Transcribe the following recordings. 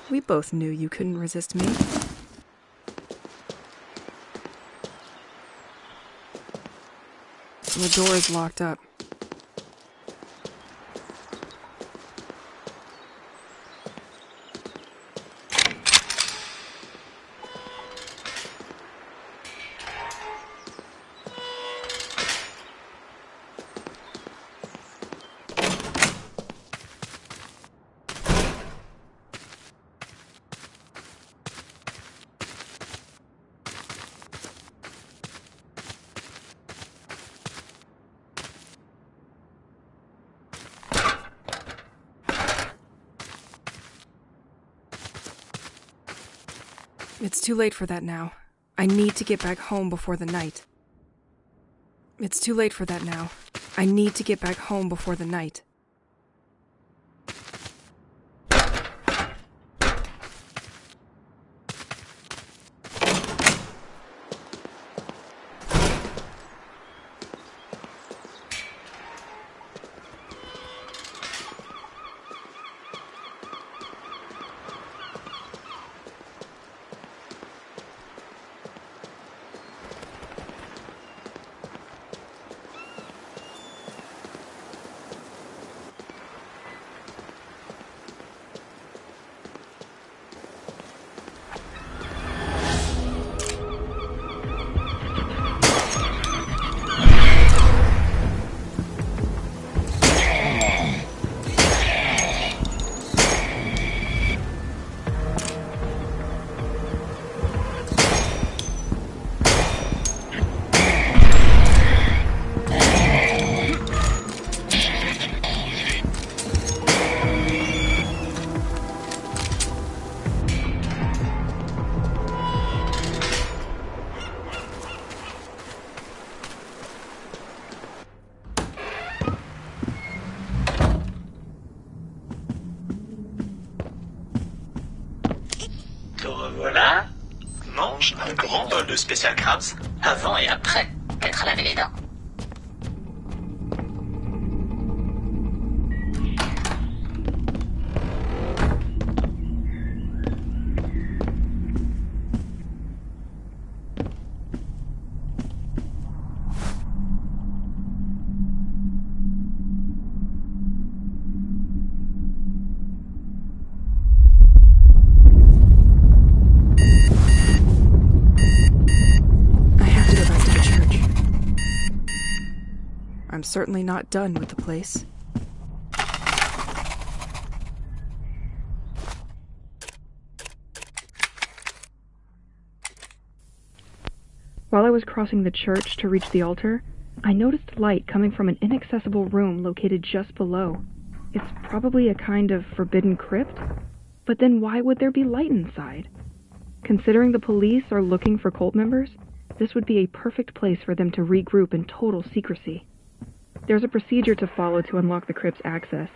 We both knew you couldn't resist me. The door is locked up. It's too late for that now. I need to get back home before the night. It's too late for that now. I need to get back home before the night. Voilà. Mange un grand bol de Special Crabs avant et après m'être lavé les dents. I'm certainly not done with the place. While I was crossing the church to reach the altar, I noticed light coming from an inaccessible room located just below. It's probably a kind of forbidden crypt, but then why would there be light inside? Considering the police are looking for cult members, this would be a perfect place for them to regroup in total secrecy. There's a procedure to follow to unlock the crypt's access,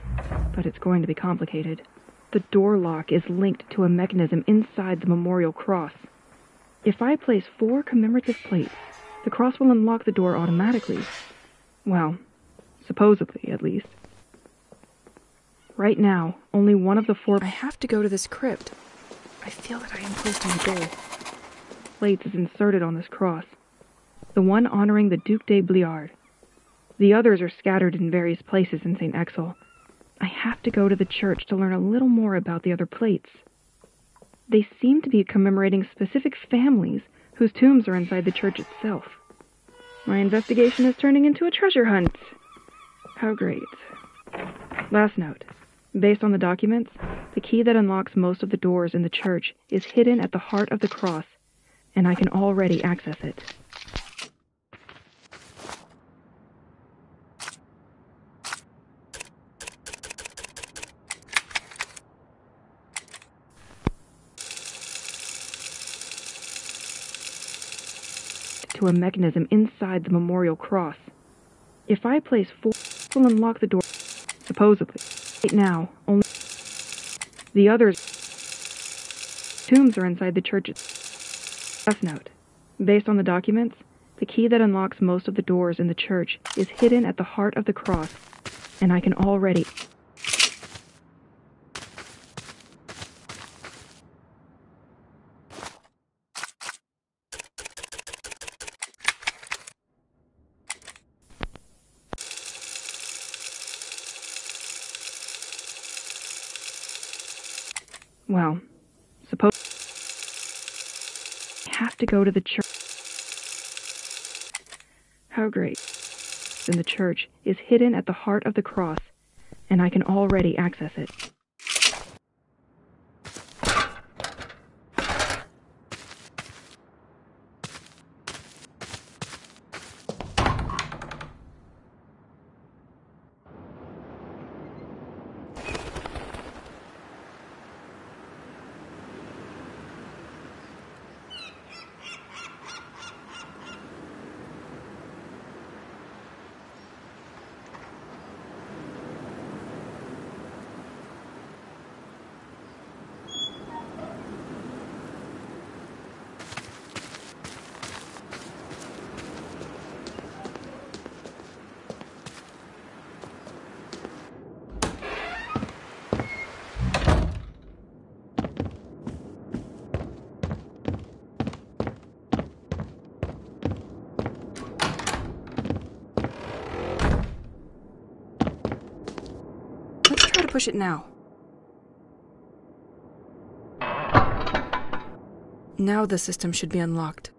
but it's going to be complicated. The door lock is linked to a mechanism inside the memorial cross. If I place 4 commemorative plates, the cross will unlock the door automatically. Well, supposedly, at least. Right now, only one of the 4... I have to go to this crypt. I feel that I am close to my goal. Plates is inserted on this cross. The one honoring the Duc de Bliard. The others are scattered in various places in St. Exel. I have to go to the church to learn a little more about the other plates. They seem to be commemorating specific families whose tombs are inside the church itself. My investigation is turning into a treasure hunt. How great. Last note. Based on the documents, the key that unlocks most of the doors in the church is hidden at the heart of the cross, and I can already access it. To a mechanism inside the memorial cross. If I place 4, it will unlock the door. Supposedly. Right now, only the others' tombs are inside the church. Last note. Based on the documents, the key that unlocks most of the doors in the church is hidden at the heart of the cross, and I can already... Well, suppose I have to go to the church. How great. Then the church is hidden at the heart of the cross, and I can already access it. Let's try to push it now. Now the system should be unlocked.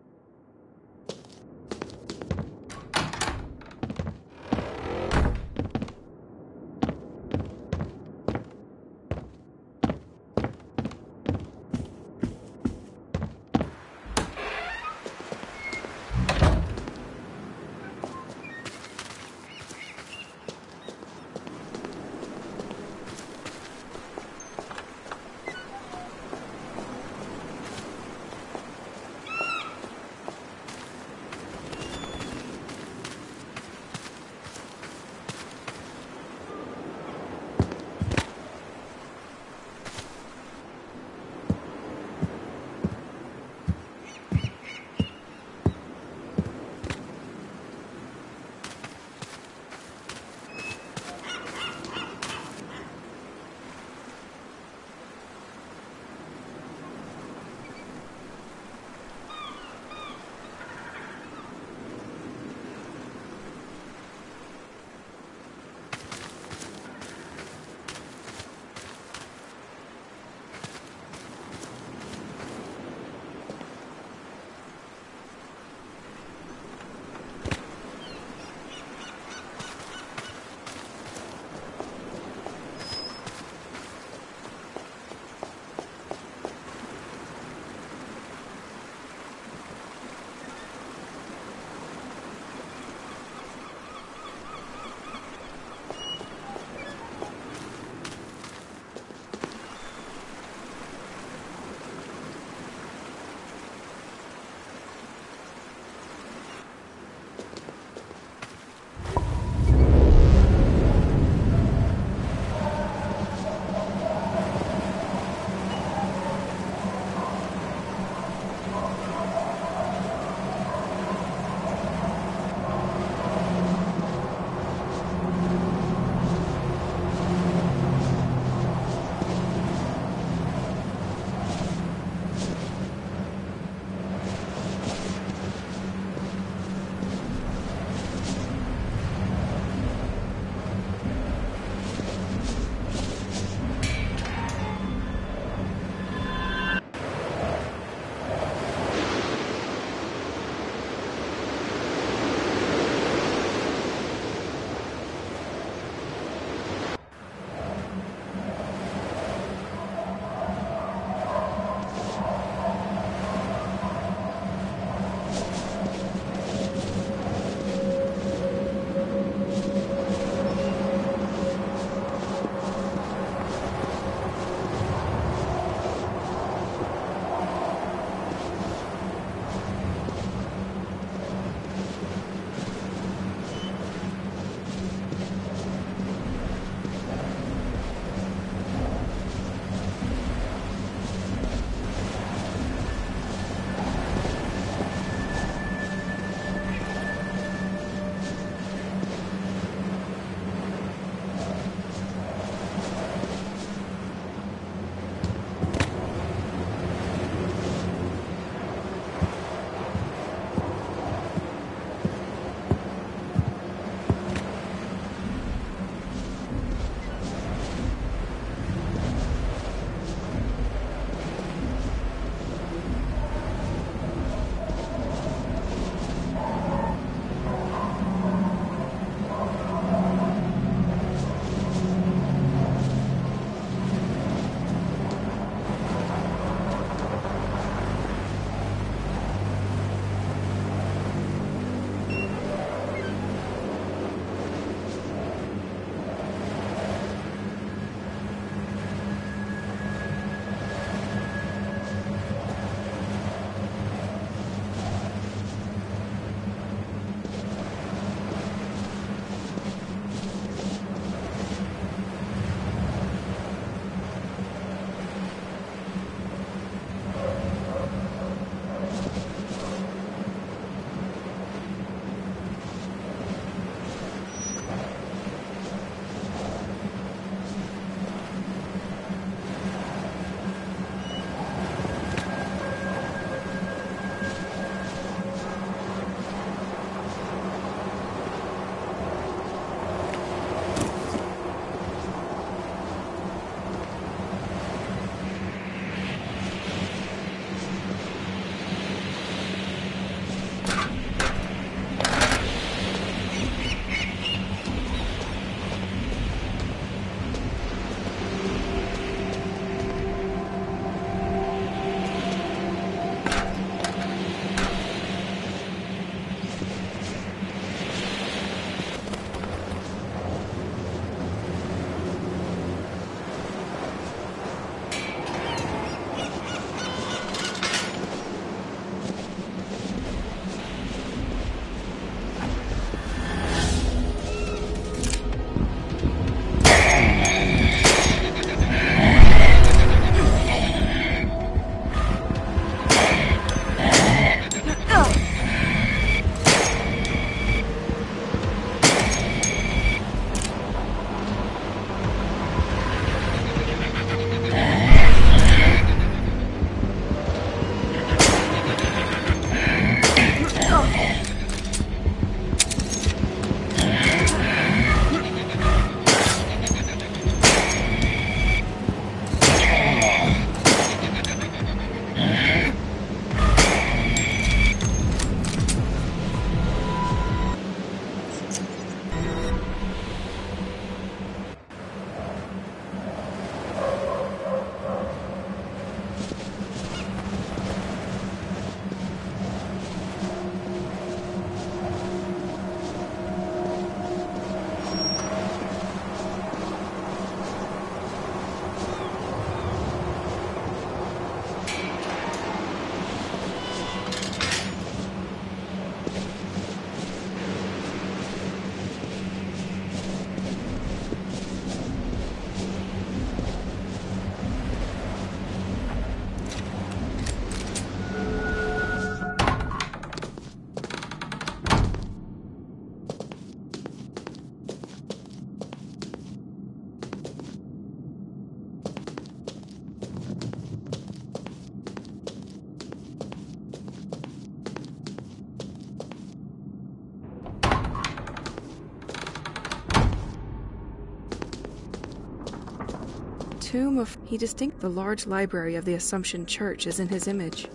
tomb of... The large library of the Assumption Church is in his image.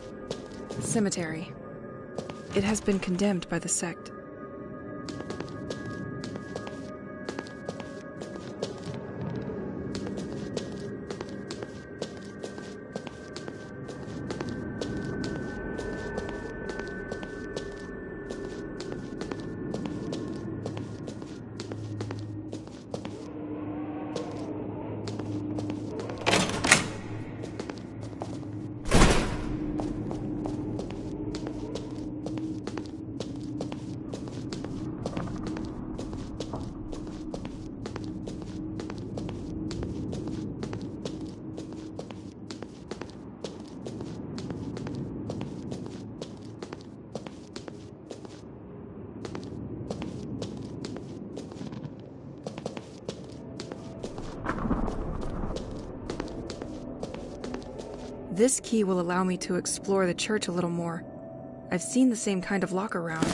Cemetery. It has been condemned by the sect. This key will allow me to explore the church a little more. I've seen the same kind of lock around.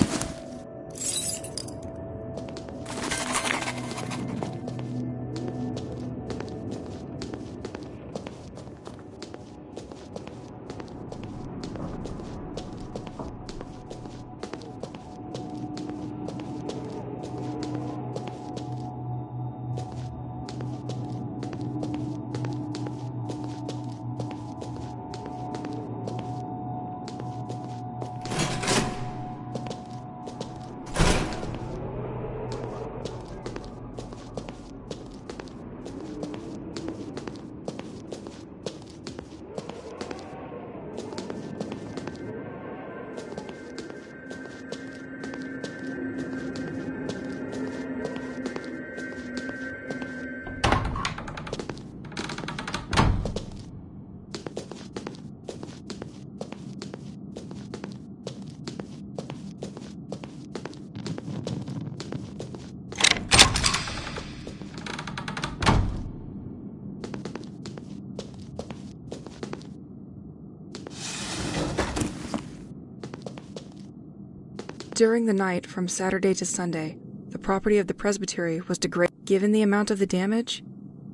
During the night from Saturday to Sunday, the property of the presbytery was degraded. Given the amount of the damage,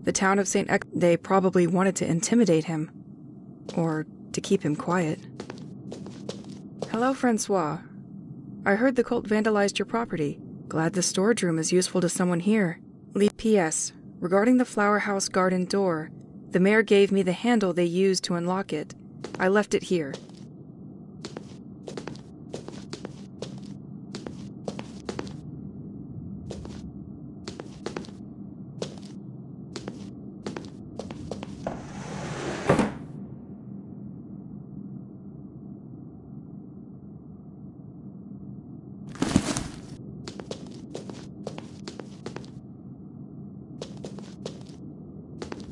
the town of St. They probably wanted to intimidate him. Or to keep him quiet. Hello, Francois. I heard the cult vandalized your property. Glad the storage room is useful to someone here. P.S. Regarding the flower house garden door, the mayor gave me the handle they used to unlock it. I left it here.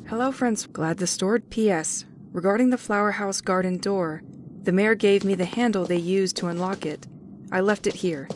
Hello, friends. Glad the stored. P.S. Regarding the flower house garden door, the mayor gave me the handle they used to unlock it. I left it here.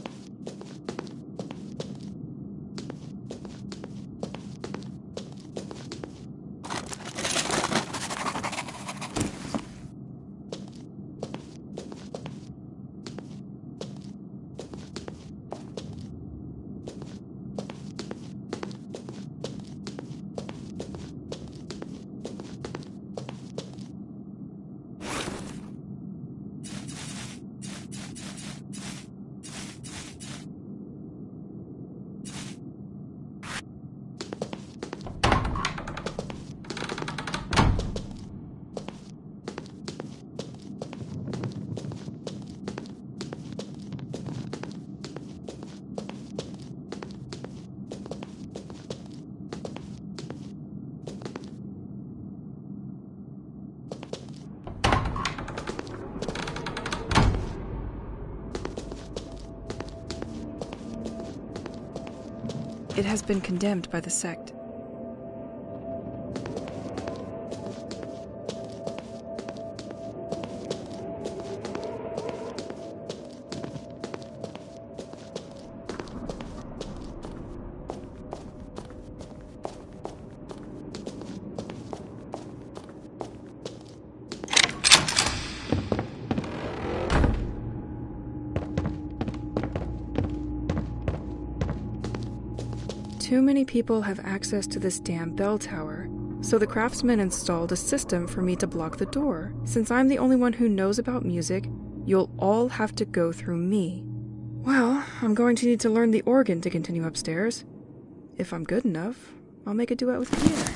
It has been condemned by the sect. Too many people have access to this damn bell tower, So the craftsman installed a system for me to block the door. Since I'm the only one who knows about music, you'll all have to go through me. Well, I'm going to need to learn the organ to continue upstairs. If I'm good enough, I'll make a duet with Pierre.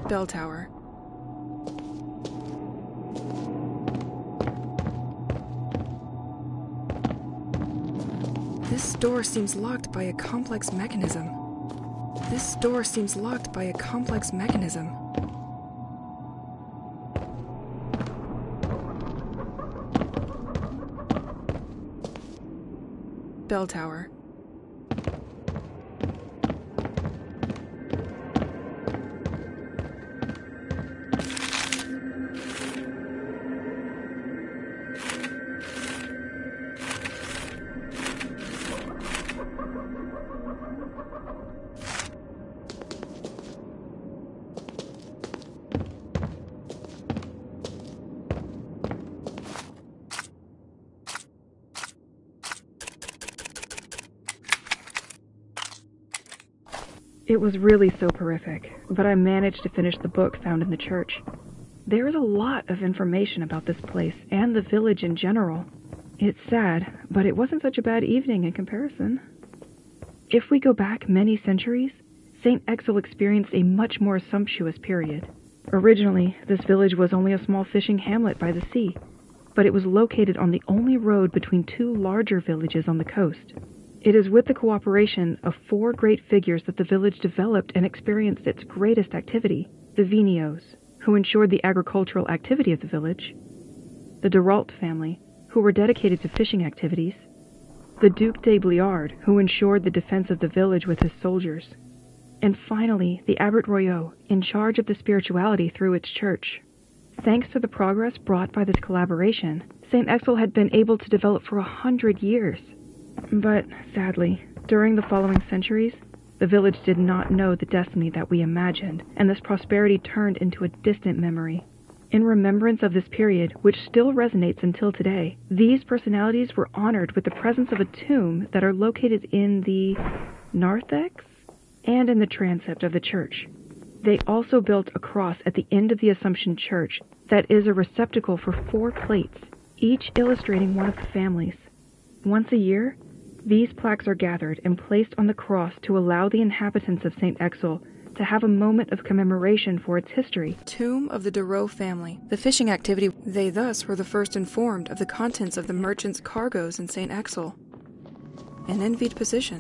Bell tower. This door seems locked by a complex mechanism. This door seems locked by a complex mechanism. Bell tower. It was really soporific, but I managed to finish the book found in the church. There is a lot of information about this place and the village in general. It's sad, but it wasn't such a bad evening in comparison. If we go back many centuries, St. Exel experienced a much more sumptuous period. Originally, this village was only a small fishing hamlet by the sea, but it was located on the only road between two larger villages on the coast. It is with the cooperation of four great figures that the village developed and experienced its greatest activity: the Vigneaults, who ensured the agricultural activity of the village; the Derault family, who were dedicated to fishing activities; the Duc de Bliard, who ensured the defense of the village with his soldiers; and finally, the Abbot Royot, in charge of the spirituality through its church. Thanks to the progress brought by this collaboration, St. Exel had been able to develop for 100 years. But, sadly, during the following centuries, the village did not know the destiny that we imagined, and this prosperity turned into a distant memory. In remembrance of this period, which still resonates until today, these personalities were honored with the presence of a tomb that are located in the narthex and in the transept of the church. They also built a cross at the end of the Assumption Church that is a receptacle for 4 plates, each illustrating one of the families. Once a year, these plaques are gathered and placed on the cross to allow the inhabitants of St. Exel to have a moment of commemoration for its history. Tomb of the Derault family. The fishing activity. They thus were the first informed of the contents of the merchants' cargoes in St. Exel. An envied position.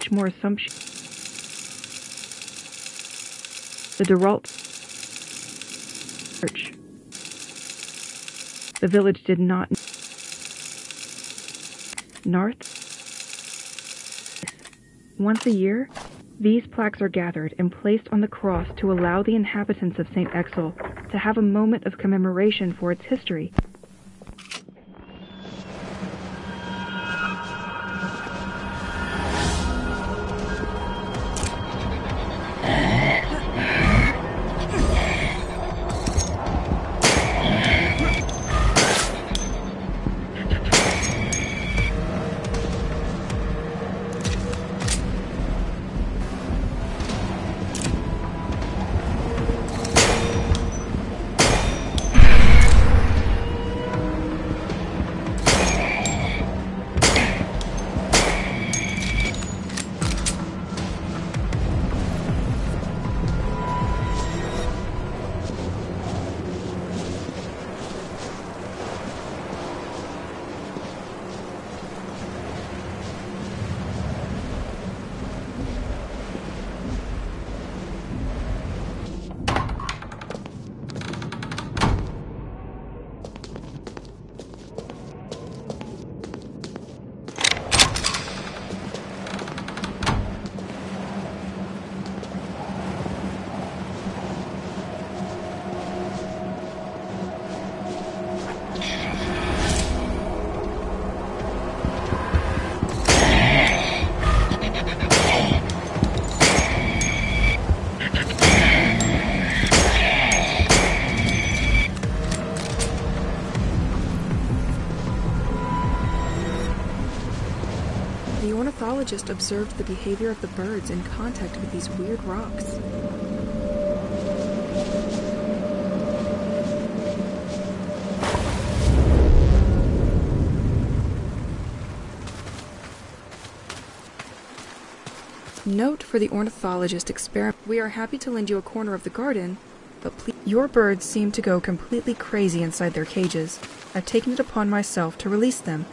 More assumption. The Derault church. The village did not. North. Once a year, These plaques are gathered and placed on the cross to allow the inhabitants of St. Exel to have a moment of commemoration for its history. The ornithologist observed the behavior of the birds in contact with these weird rocks. Note for the ornithologist experiment: we are happy to lend you a corner of the garden, but please, your birds seem to go completely crazy inside their cages. I've taken it upon myself to release them.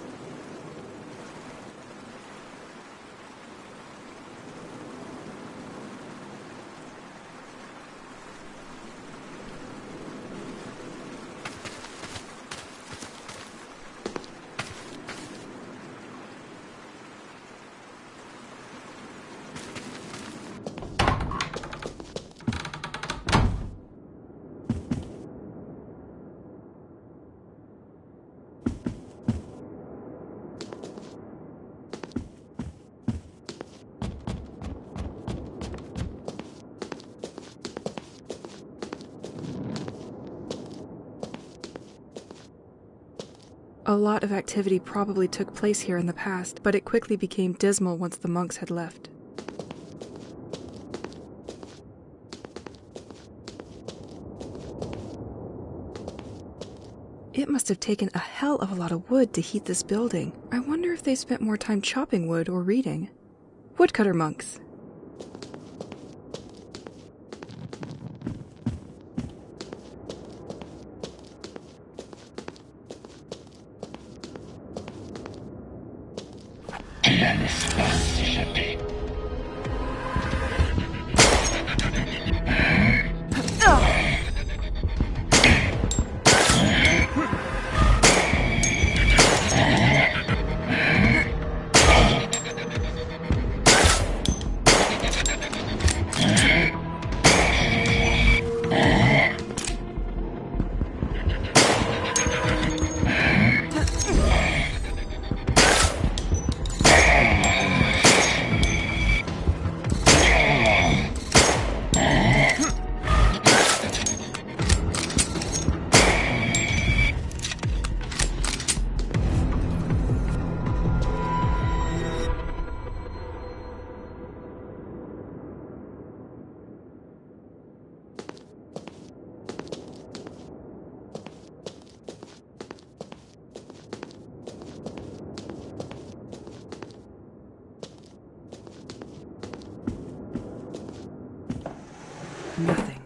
A lot of activity probably took place here in the past, but it quickly became dismal once the monks had left. It must have taken a hell of a lot of wood to heat this building. I wonder if they spent more time chopping wood or reading. Woodcutter monks. La laisse-pas s'échapper. Nothing.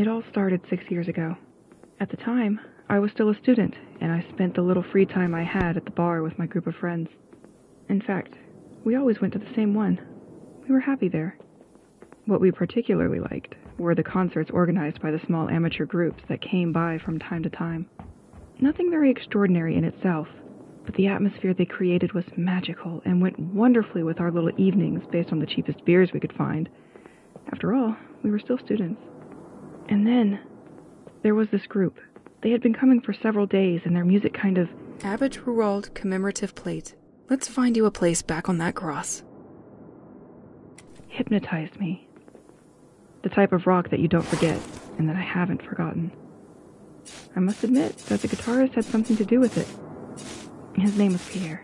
It all started 6 years ago. At the time, I was still a student, and I spent the little free time I had at the bar with my group of friends. In fact, we always went to the same one. We were happy there. What we particularly liked were the concerts organized by the small amateur groups that came by from time to time. Nothing very extraordinary in itself, but the atmosphere they created was magical and went wonderfully with our little evenings based on the cheapest beers we could find. After all, we were still students. And then, there was this group. They had been coming for several days, and their music kind of... Abbott Ruold commemorative plate. Let's find you a place back on that cross. hypnotized me. The type of rock that you don't forget, and that I haven't forgotten. I must admit that the guitarist had something to do with it. His name was Pierre.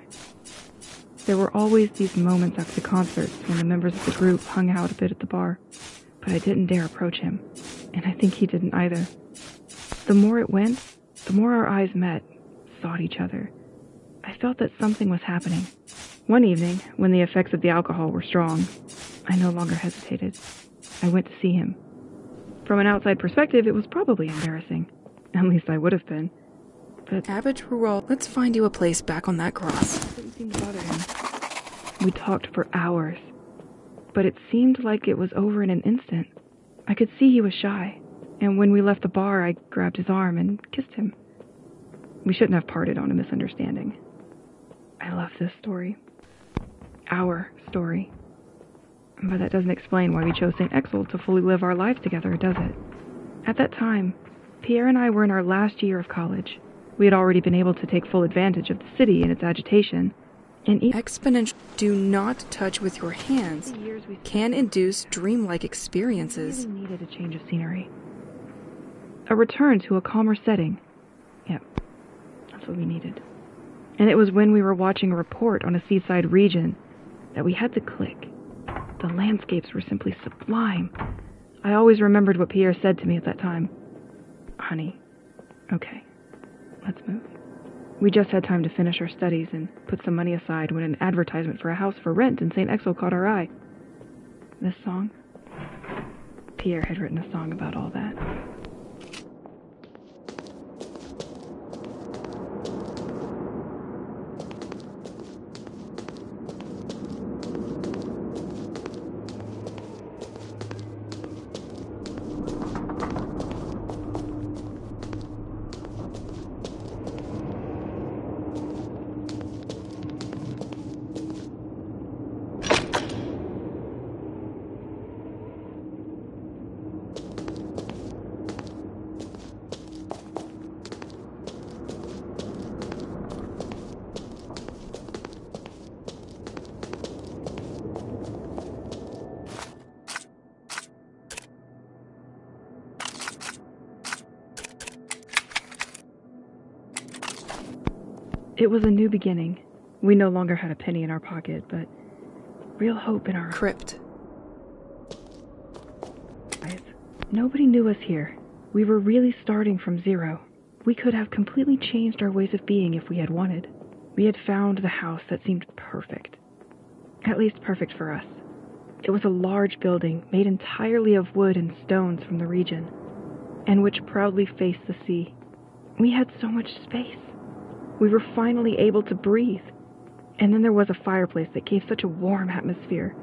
There were always these moments after the concerts when the members of the group hung out a bit at the bar, but I didn't dare approach him, and I think he didn't either. The more it went, the more our eyes met, sought each other. I felt that something was happening. One evening, when the effects of the alcohol were strong, I no longer hesitated. I went to see him. From an outside perspective, it was probably embarrassing. At least I would have been. But Abbott Ruold, let's find you a place back on that cross. It didn't seem to bother him. We talked for hours, but it seemed like it was over in an instant. I could see he was shy, and when we left the bar, I grabbed his arm and kissed him. We shouldn't have parted on a misunderstanding. I love this story. Our story. But that doesn't explain why we chose St. Exel to fully live our lives together, does it? At that time, Pierre and I were in our last year of college. We had already been able to take full advantage of the city and its agitation. And exponential do not touch with your hands can induce dreamlike experiences. We really needed a change of scenery. A return to a calmer setting. Yep, that's what we needed. And it was when we were watching a report on a seaside region that we had to click. The landscapes were simply sublime. I always remembered what Pierre said to me at that time. Honey, okay, let's move. We just had time to finish our studies and put some money aside when an advertisement for a house for rent in St. Exel caught our eye. This song? Pierre had written a song about all that. It was a new beginning. We no longer had a penny in our pocket, but real hope in our crypt. Nobody knew us here. We were really starting from zero. We could have completely changed our ways of being if we had wanted. We had found the house that seemed perfect. At least perfect for us. It was a large building made entirely of wood and stones from the region, and which proudly faced the sea. We had so much space. We were finally able to breathe. And then there was a fireplace that gave such a warm atmosphere.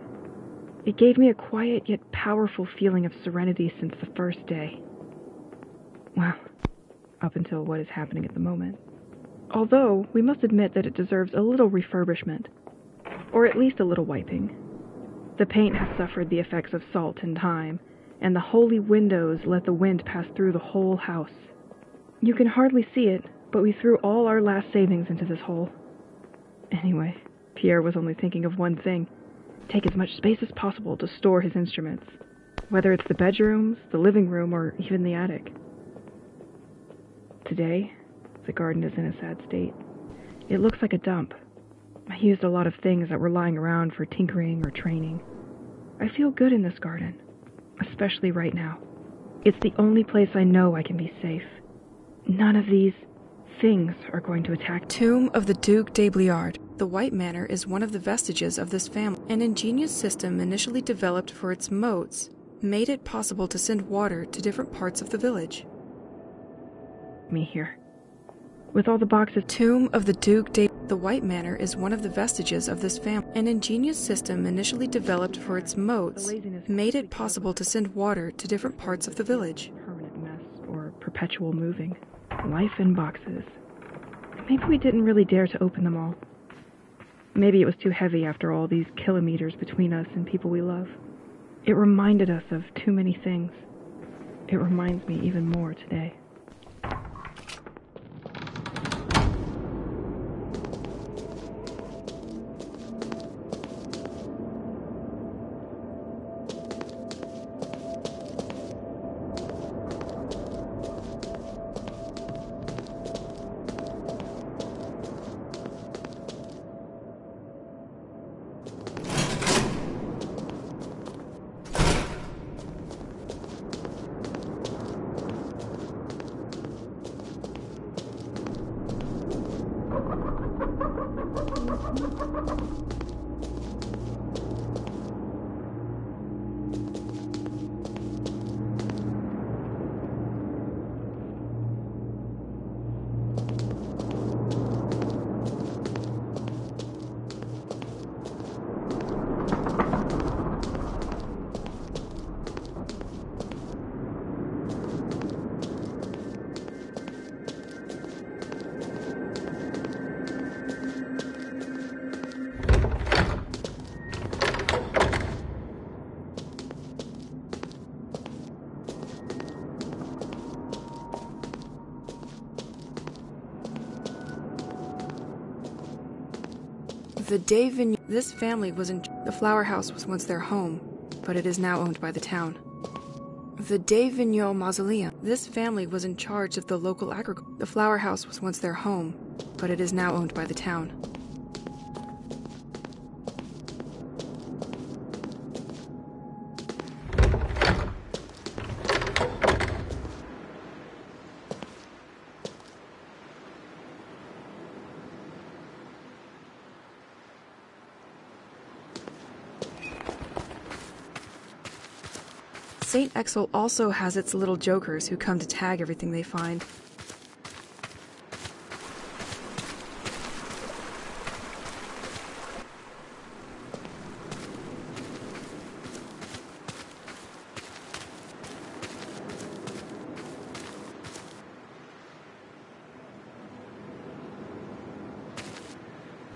It gave me a quiet yet powerful feeling of serenity since the first day. Well, up until what is happening at the moment. Although, we must admit that it deserves a little refurbishment. Or at least a little wiping. The paint has suffered the effects of salt and time, and the holy windows let the wind pass through the whole house. You can hardly see it, but we threw all our last savings into this hole. Anyway, Pierre was only thinking of one thing. Take as much space as possible to store his instruments. Whether it's the bedrooms, the living room, or even the attic. Today, the garden is in a sad state. It looks like a dump. I used a lot of things that were lying around for tinkering or training. I feel good in this garden, especially right now. It's the only place I know I can be safe. None of these things are going to attack. Tomb of the Duc de Bliard. The White Manor is one of the vestiges of this family, an ingenious system initially developed for its moats, made it possible to send water to different parts of the village. Me here. With all the boxes. Tomb of the Duke de... The White Manor is one of the vestiges of this family. An ingenious system initially developed for its moats made it possible to send water to different parts of the village. Permanent mess or perpetual moving. Life in boxes. Maybe we didn't really dare to open them all. Maybe it was too heavy after all these kilometers between us and people we love. It reminded us of too many things. It reminds me even more today. This family was in... The flower house was once their home, but it is now owned by the town. The de Vigneault Mausoleum. This family was in charge of the local agriculture. The flower house was once their home, but it is now owned by the town. St. Exel also has its little jokers who come to tag everything they find.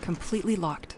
Completely locked.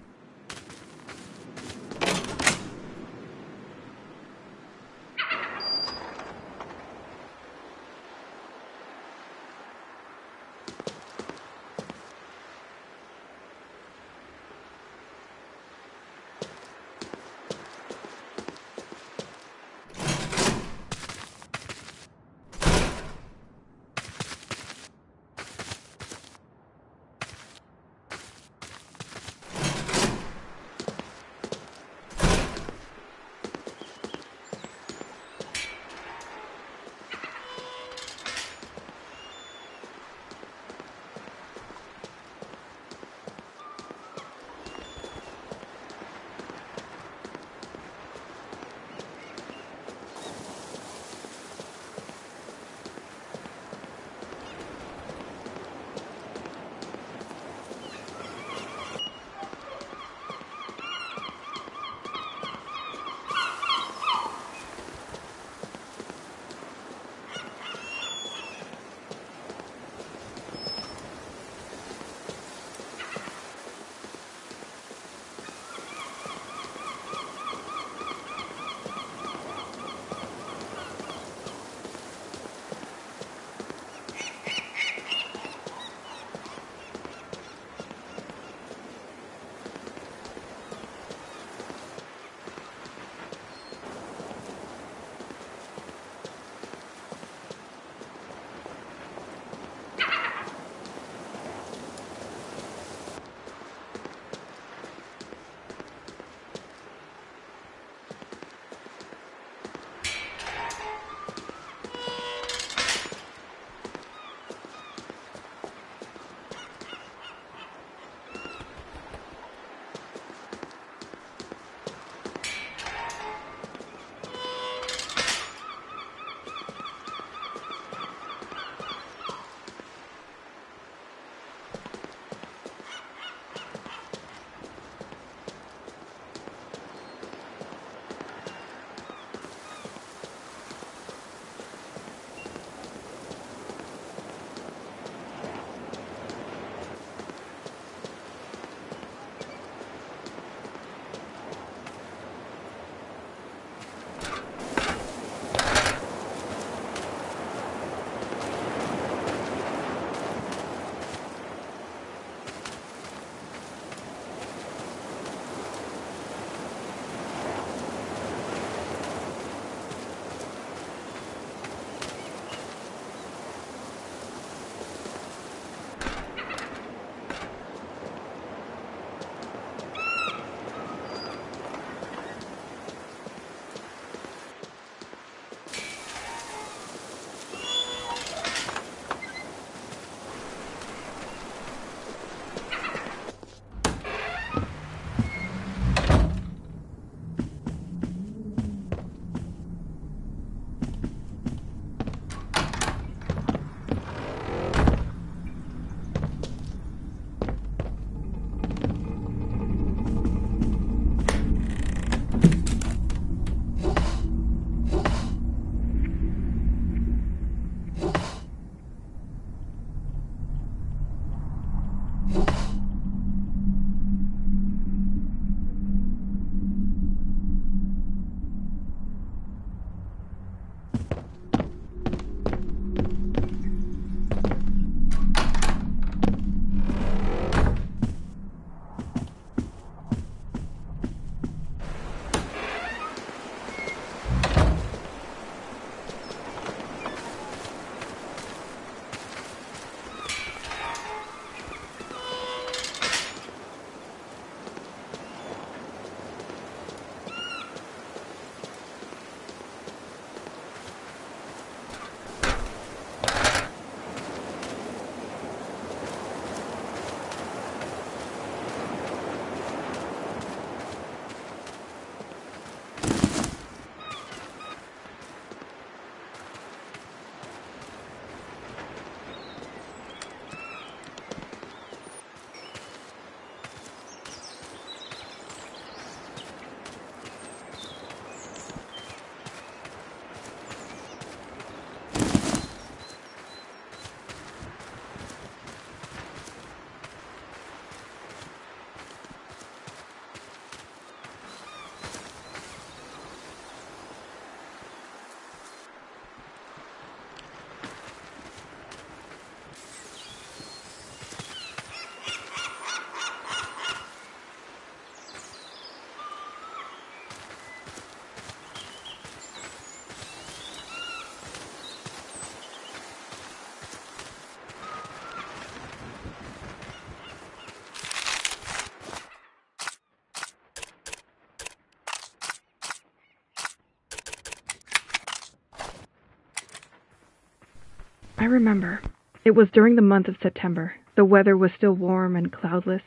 I remember. It was during the month of September. The weather was still warm and cloudless.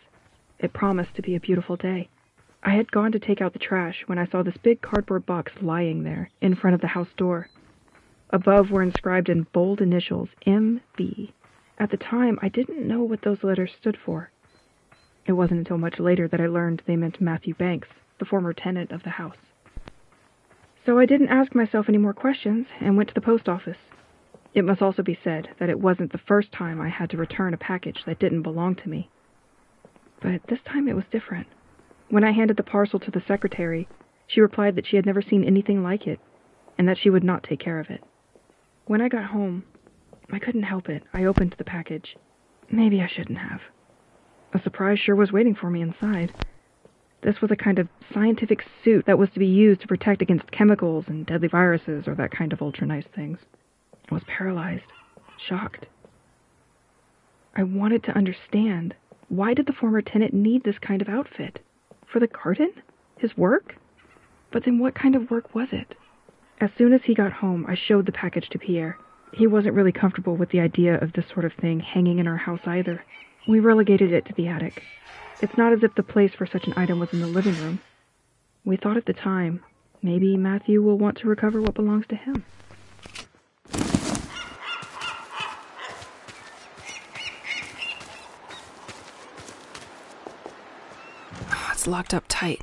It promised to be a beautiful day. I had gone to take out the trash when I saw this big cardboard box lying there in front of the house door. Above were inscribed in bold initials, M.B. At the time, I didn't know what those letters stood for. It wasn't until much later that I learned they meant Matthew Banks, the former tenant of the house. So I didn't ask myself any more questions and went to the post office. It must also be said that it wasn't the first time I had to return a package that didn't belong to me. But this time it was different. When I handed the parcel to the secretary, she replied that she had never seen anything like it, and that she would not take care of it. When I got home, I couldn't help it. I opened the package. Maybe I shouldn't have. A surprise sure was waiting for me inside. This was a kind of scientific suit that was to be used to protect against chemicals and deadly viruses or that kind of ultra-nice things. I was paralyzed, shocked. I wanted to understand. Why did the former tenant need this kind of outfit? For the garden? His work? But then what kind of work was it? As soon as he got home, I showed the package to Pierre. He wasn't really comfortable with the idea of this sort of thing hanging in our house either. We relegated it to the attic. It's not as if the place for such an item was in the living room. We thought at the time, maybe Matthew will want to recover what belongs to him. It's locked up tight.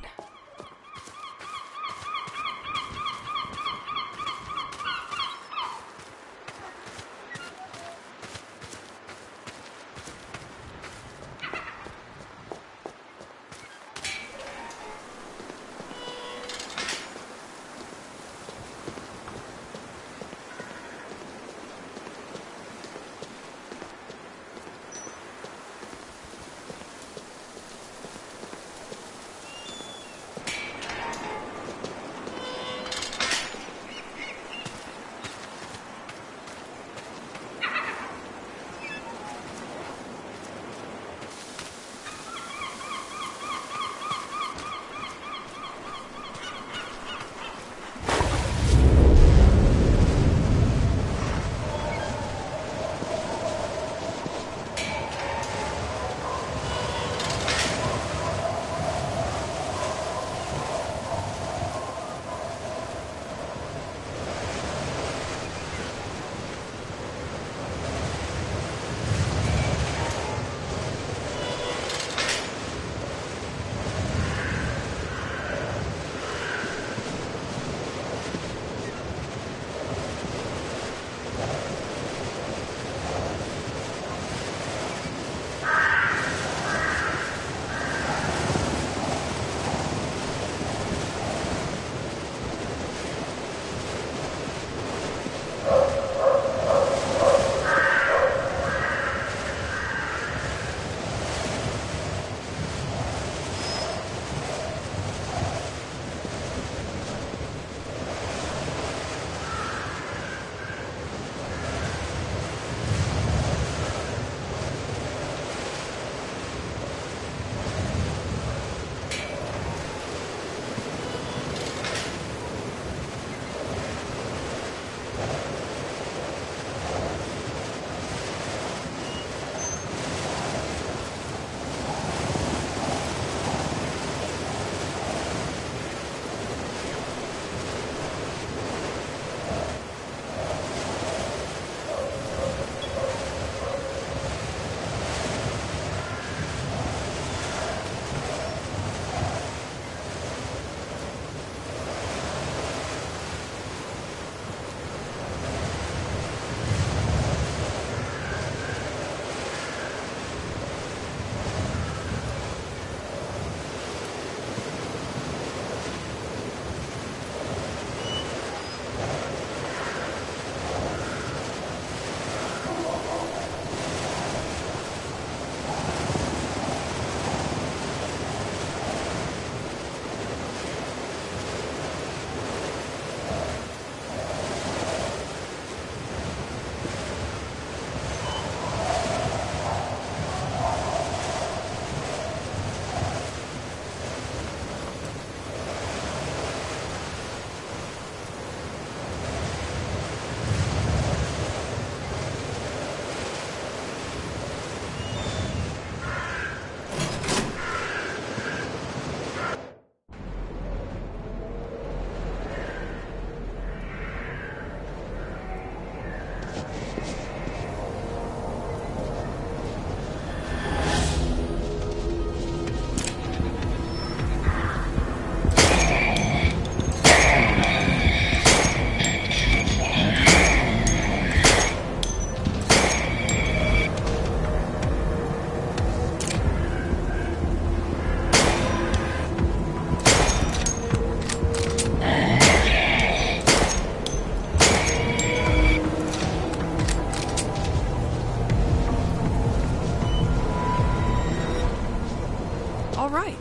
all right.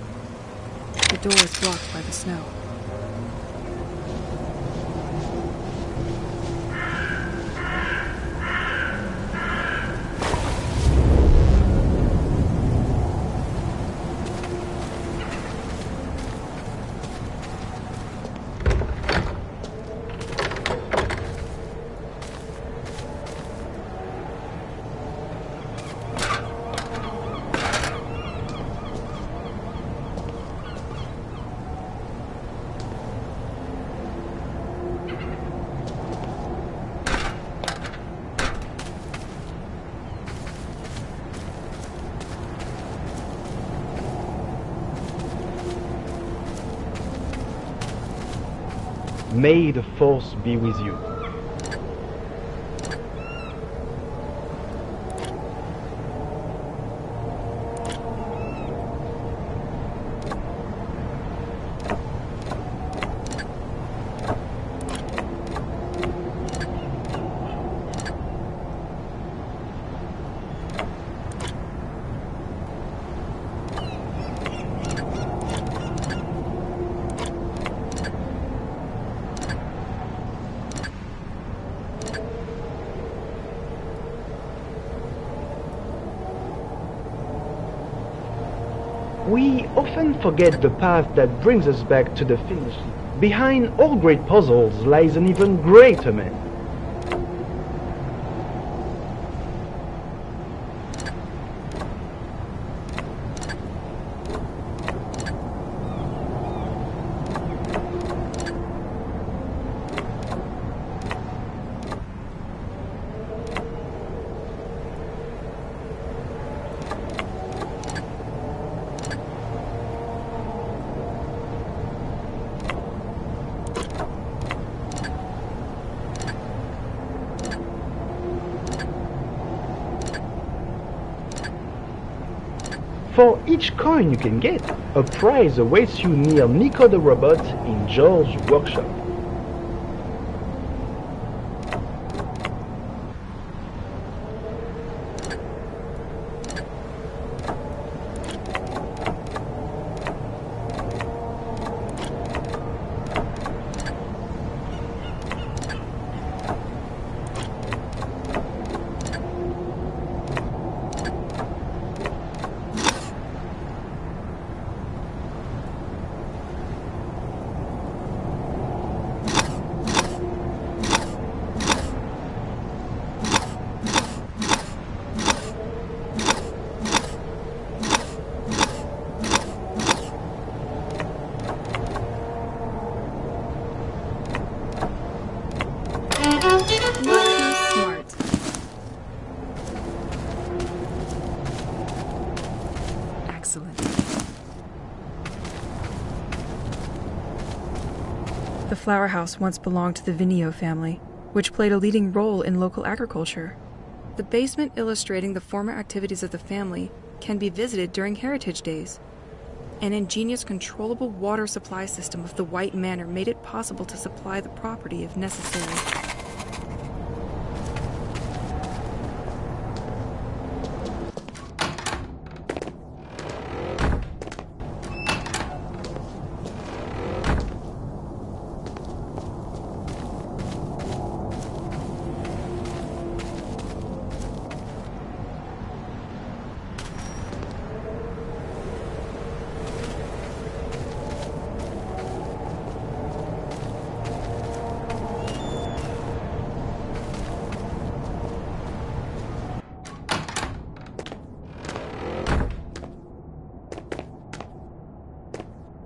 The door is blocked by the snow. May the force be with you. We often forget the path that brings us back to the finish. Behind all great puzzles lies an even greater man. For each coin you can get, a prize awaits you near Nico the Robot in George's workshop. The flower house once belonged to the Vigneault family, which played a leading role in local agriculture. The basement illustrating the former activities of the family can be visited during Heritage Days. An ingenious controllable water supply system of the White Manor made it possible to supply the property if necessary.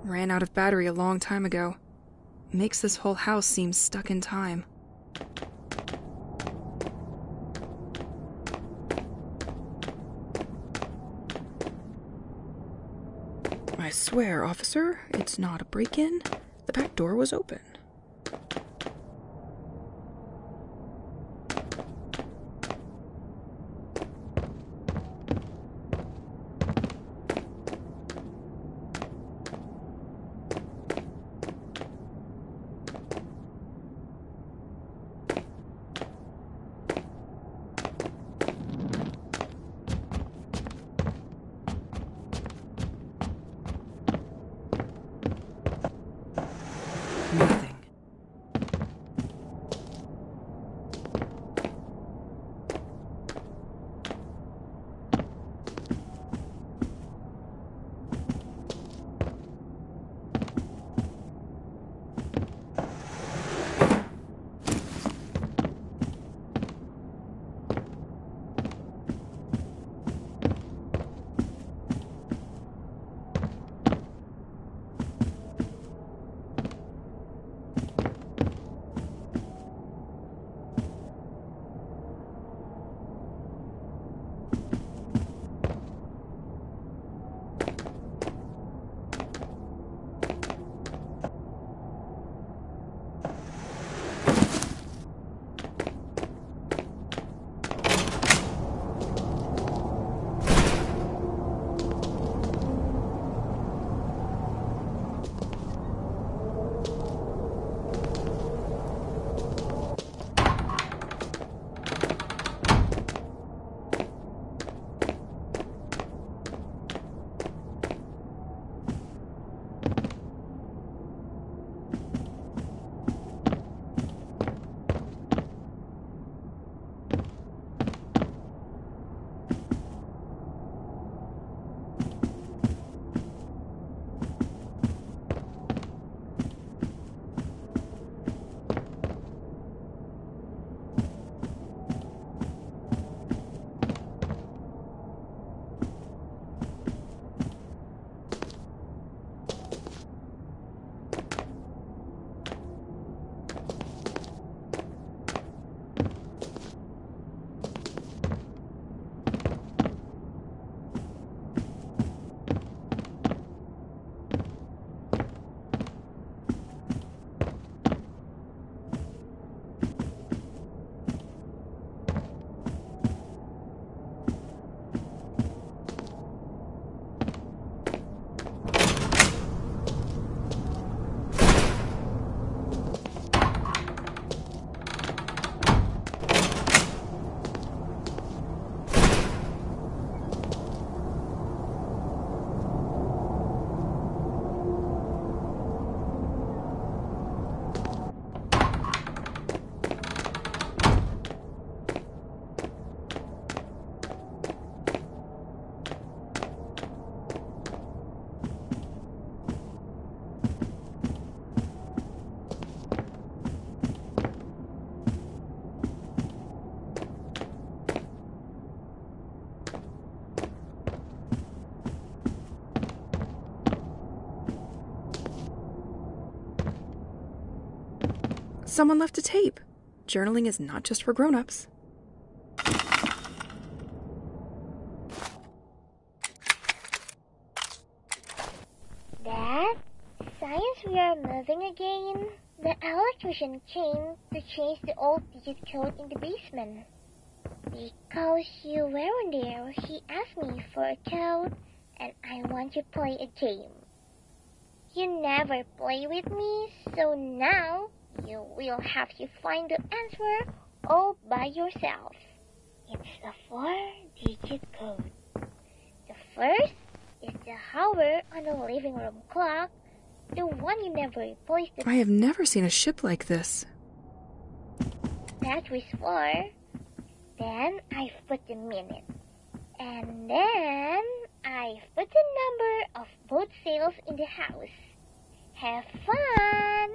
Ran out of battery a long time ago. Makes this whole house seem stuck in time. I swear, officer, it's not a break-in. The back door was open. Someone left a tape. Journaling is not just for grown-ups. Dad, since we are moving again, the electrician came to change the old digit code in the basement. Because you weren't there, he asked me for a code, and I want to play a game. You never play with me, so now you will have to find the answer all by yourself. It's a 4-digit code. The first is the hour on the living room clock, the one you never replaced. I have never seen a ship like this. Batteries 4. Then I've put the minute. And then I've put the number of boat sails in the house. Have fun!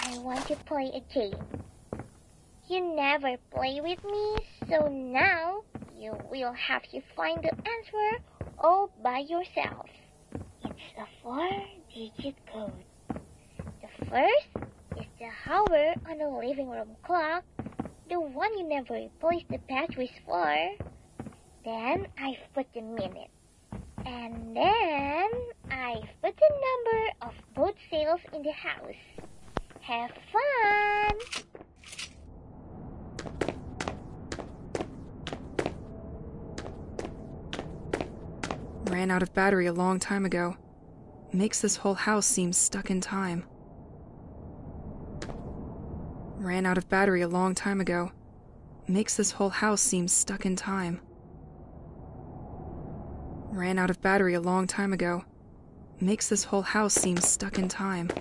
I want to play a game. You never play with me, so now you will have to find the answer all by yourself. It's a 4-digit code. The first is the hour on the living room clock, the one you never replaced the batteries for. Then I've put the minute. And then I've put the number of boat sails in the house. Have fun! Ran out of battery a long time ago. Makes this whole house seem stuck in time. Ran out of battery a long time ago. Makes this whole house seem stuck in time. Ran out of battery a long time ago. Makes this whole house seem stuck in time.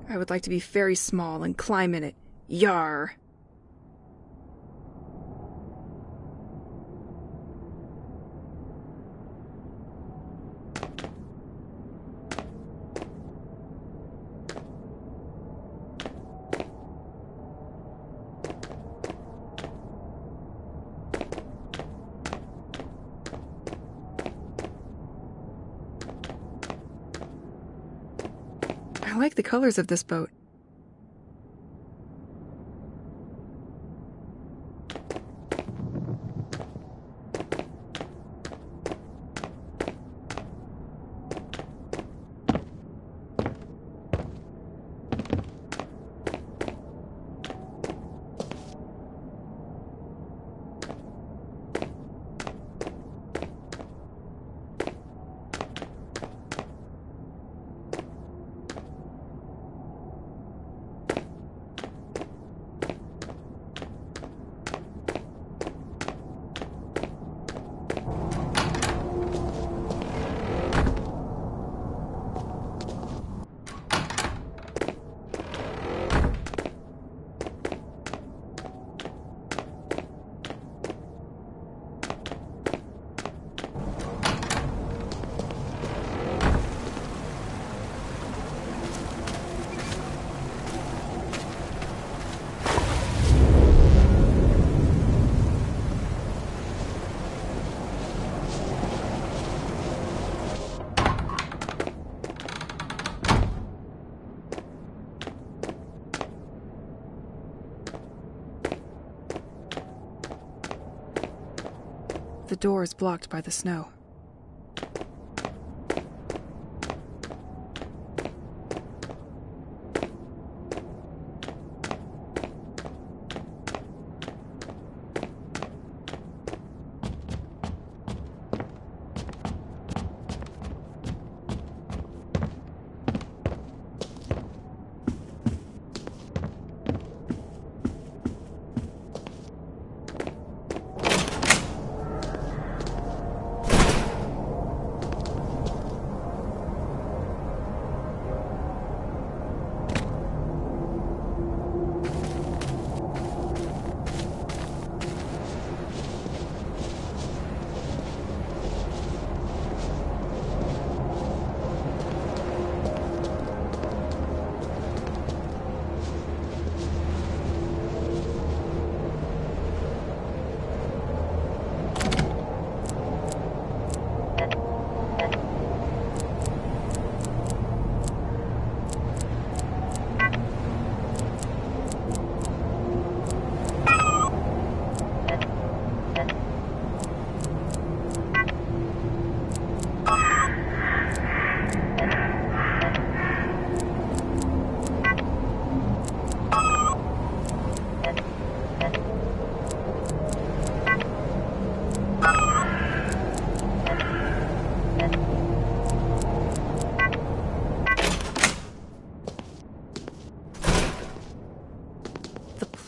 I would like to be very small and climb in it. Yar! I like the colors of this boat. The door is blocked by the snow.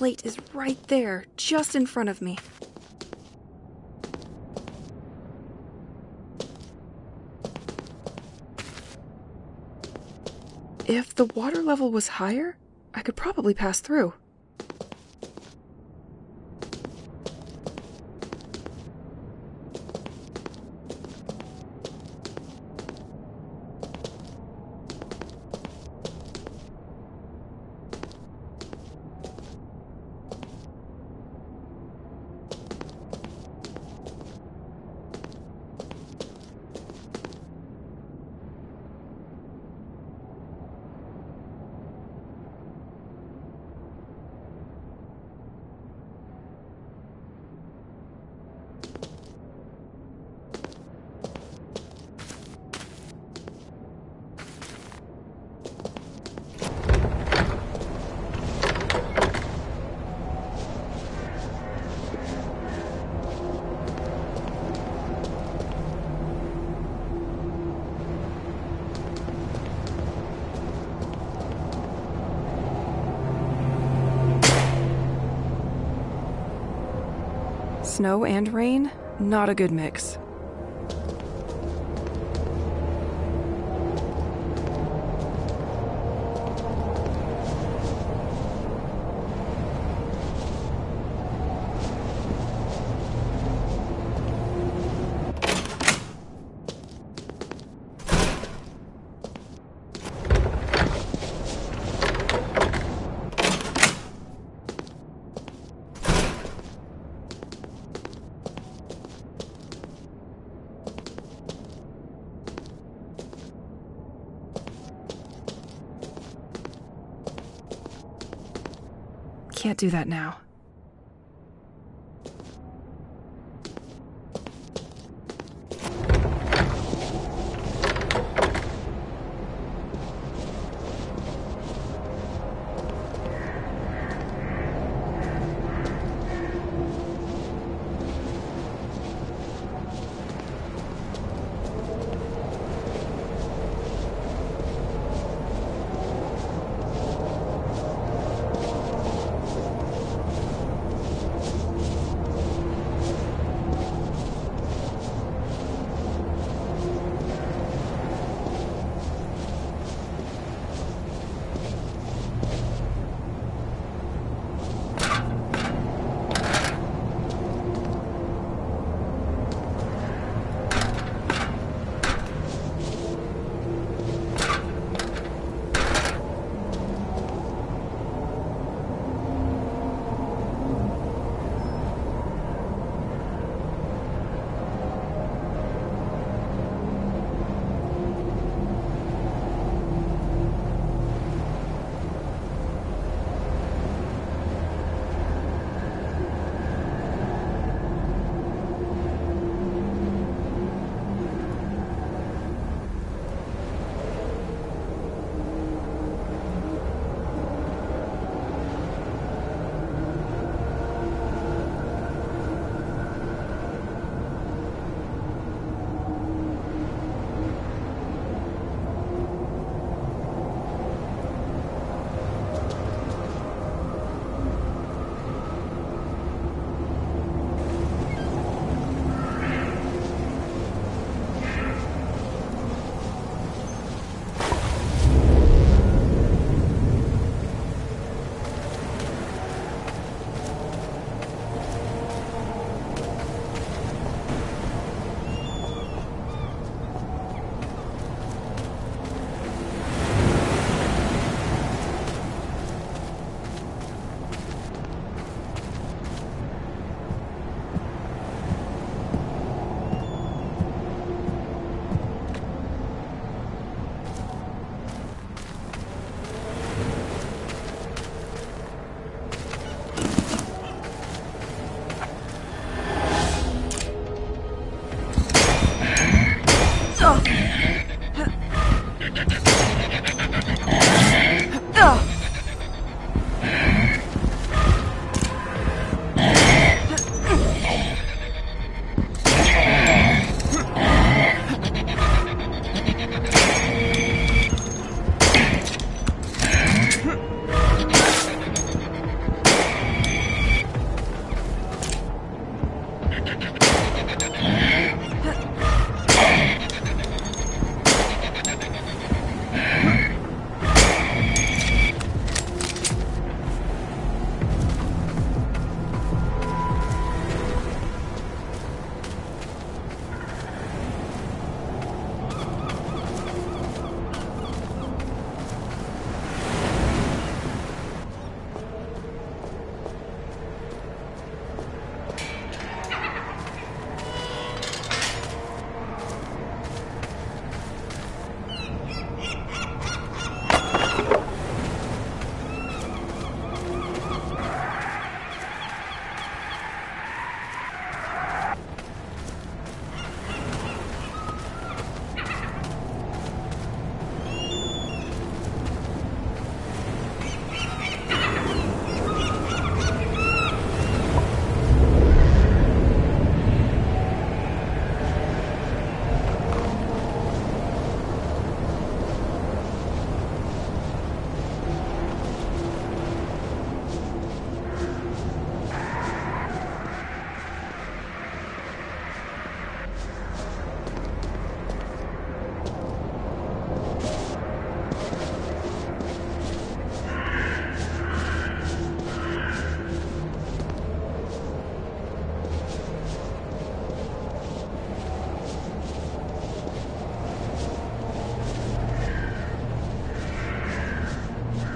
plate is right there, just in front of me. If the water level was higher, I could probably pass through. Snow and rain, not a good mix. Can't do that now.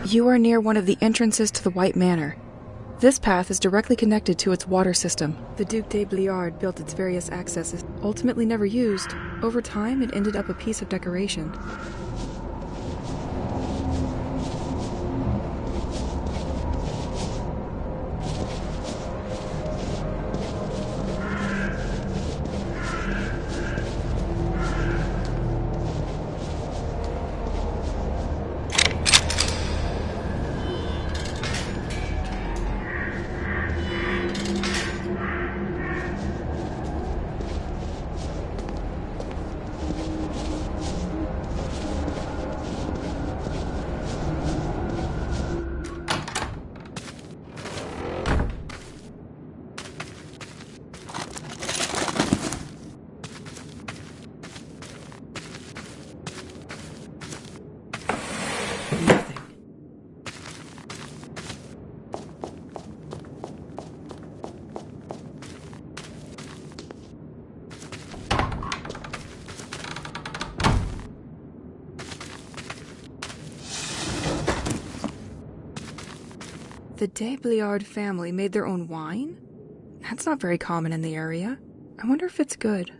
You are near one of the entrances to the White Manor. This path is directly connected to its water system. The Duc de Bliard built its various accesses, ultimately never used. Over time, it ended up a piece of decoration. The de Bliard family made their own wine? That's not very common in the area. I wonder if it's good.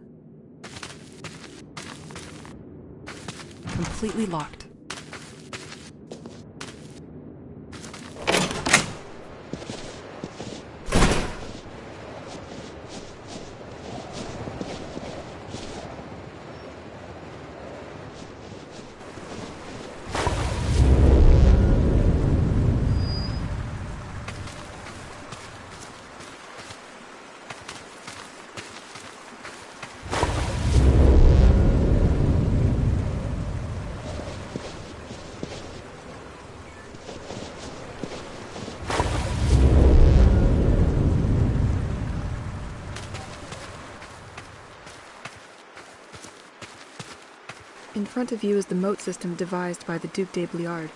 Completely locked. In front of you is the moat system devised by the Duc de Bliard.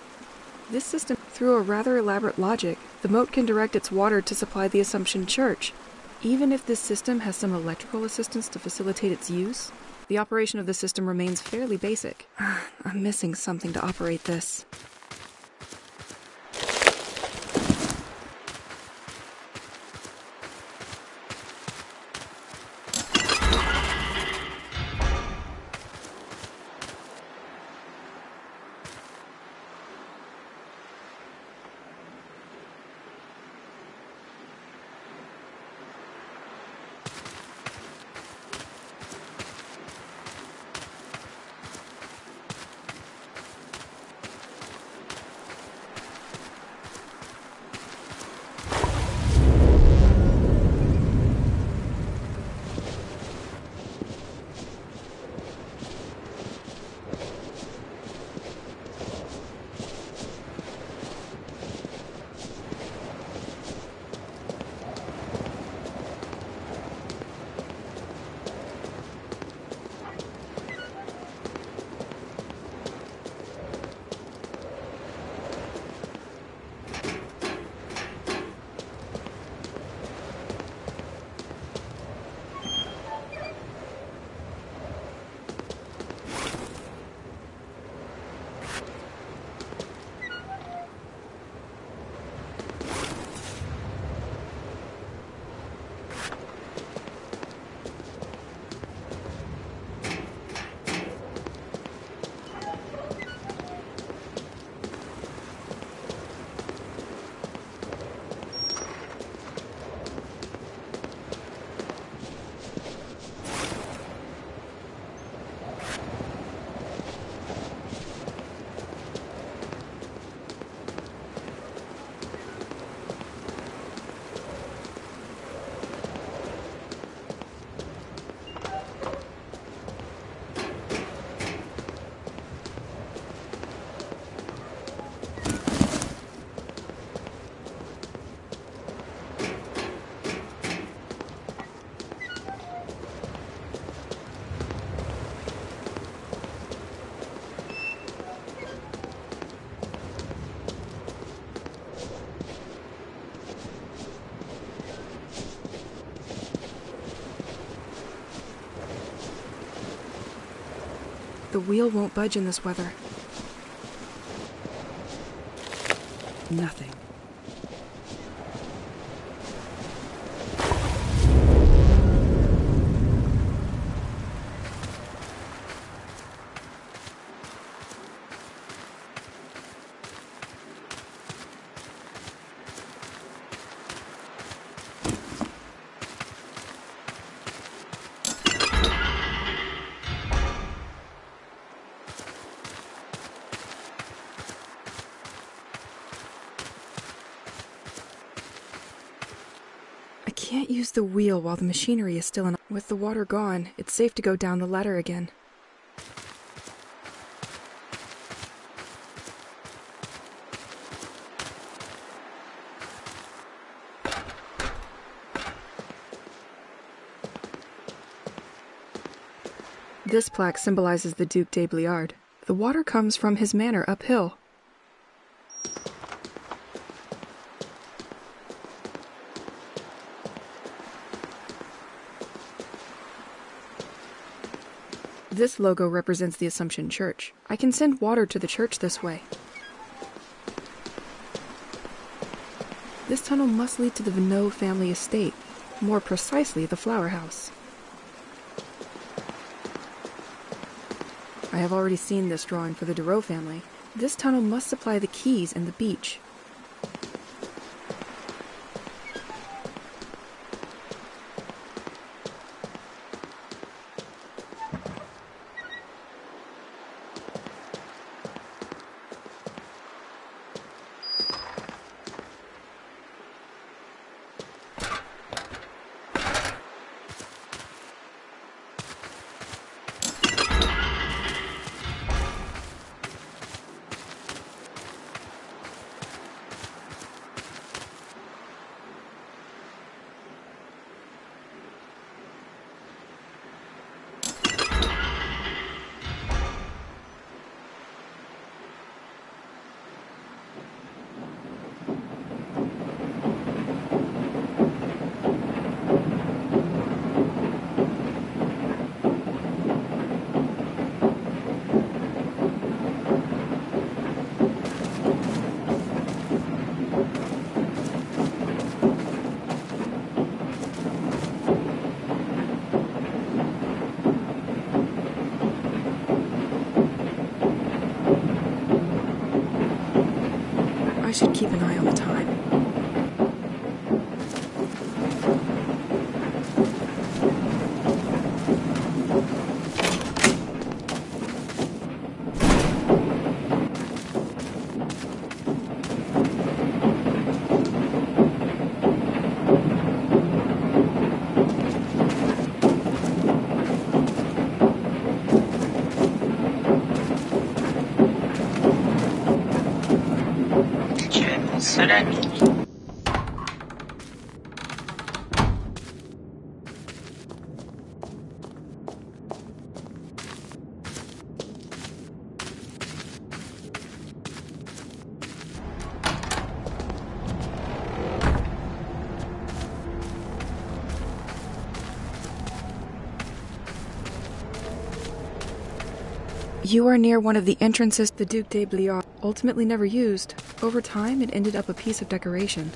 This system, through a rather elaborate logic, the moat can direct its water to supply the Assumption Church. Even if this system has some electrical assistance to facilitate its use, the operation of the system remains fairly basic. I'm missing something to operate this. The wheel won't budge in this weather. nothing. I can't use the wheel while the machinery is still in. With the water gone, it's safe to go down the ladder again. This plaque symbolizes the Duc de Bliard. The water comes from his manor uphill. This logo represents the Assumption Church. I can send water to the church this way. This tunnel must lead to the Vinot family estate, more precisely the flower house. I have already seen this drawing for the Dureau family. This tunnel must supply the quays and the beach. I should keep an eye on the time. Cela dit. You are near one of the entrances the Duc de Bliard ultimately never used. Over time, it ended up a piece of decoration.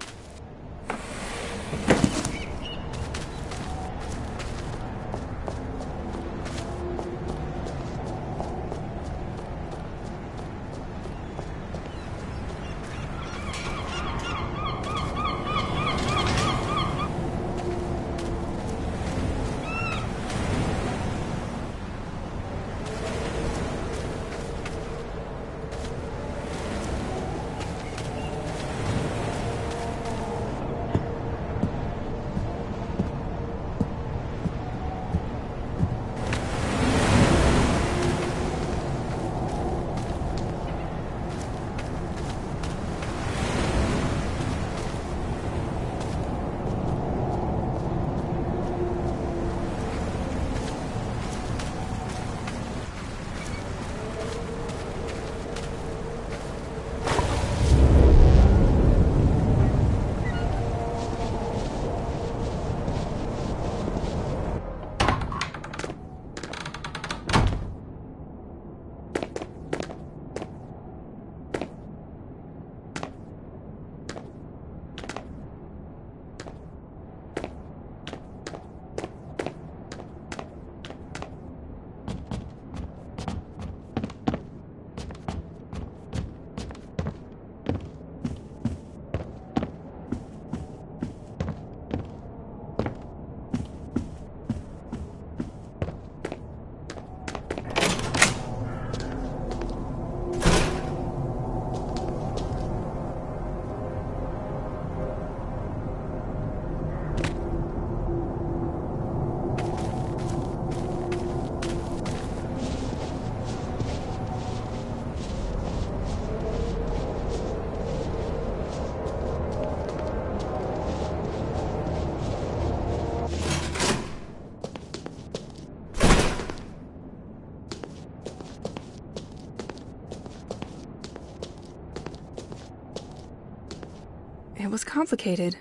It was complicated,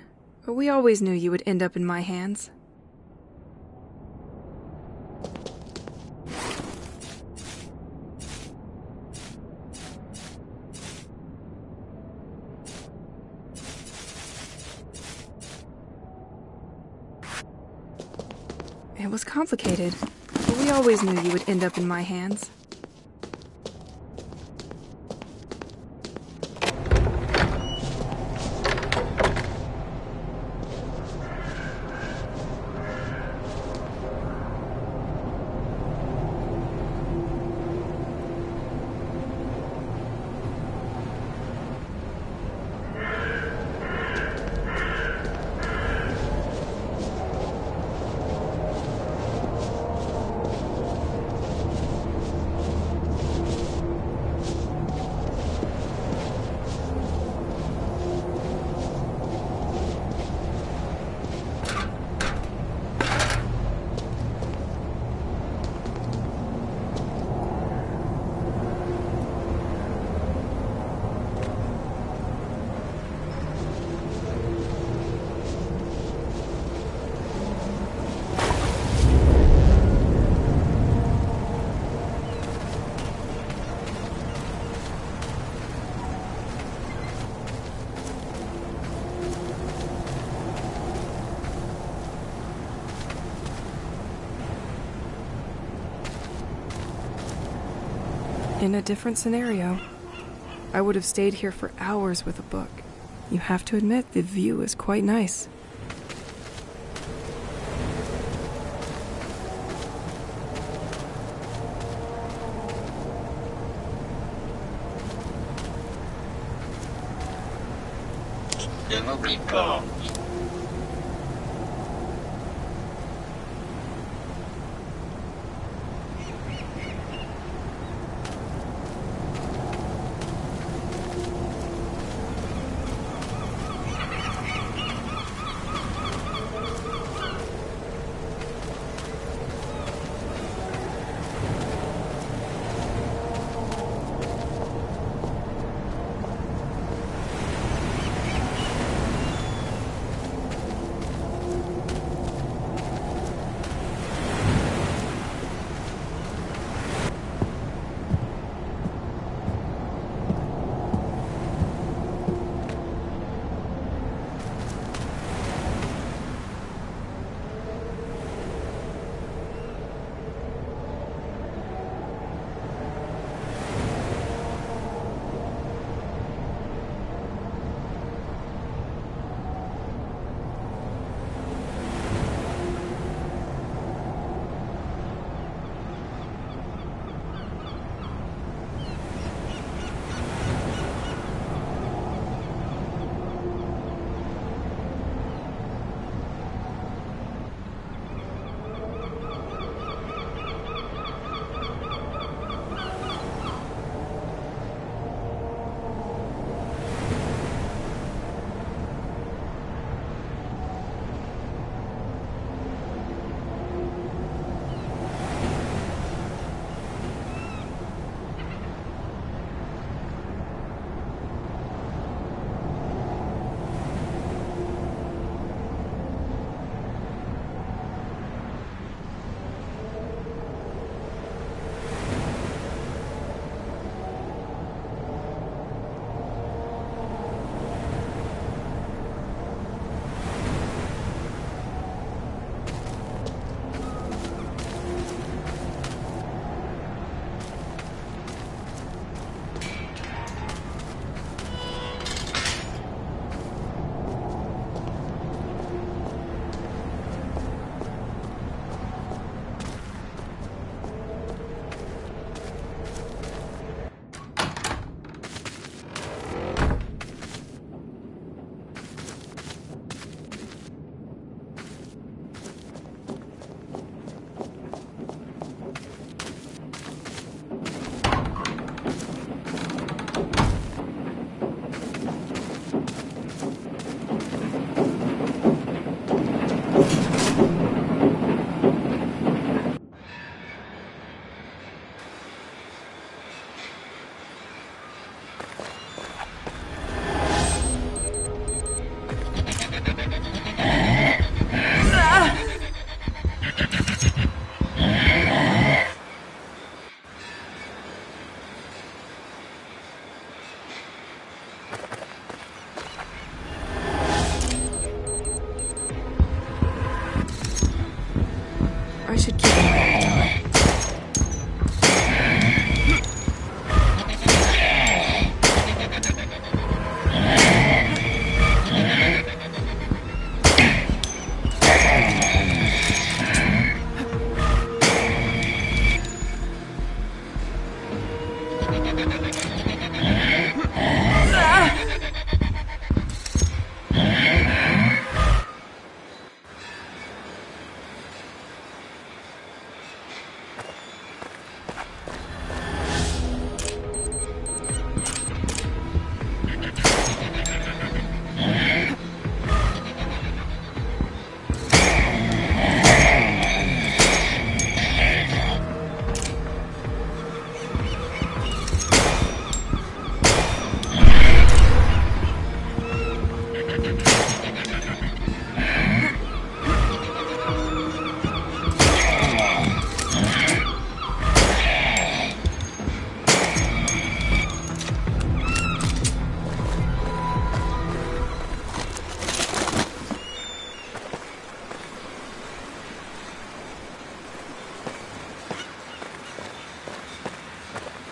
but we always knew you would end up in my hands. It was complicated, but we always knew you would end up in my hands. In a different scenario, I would have stayed here for hours with a book. You have to admit, the view is quite nice. Ne m'oublie pas.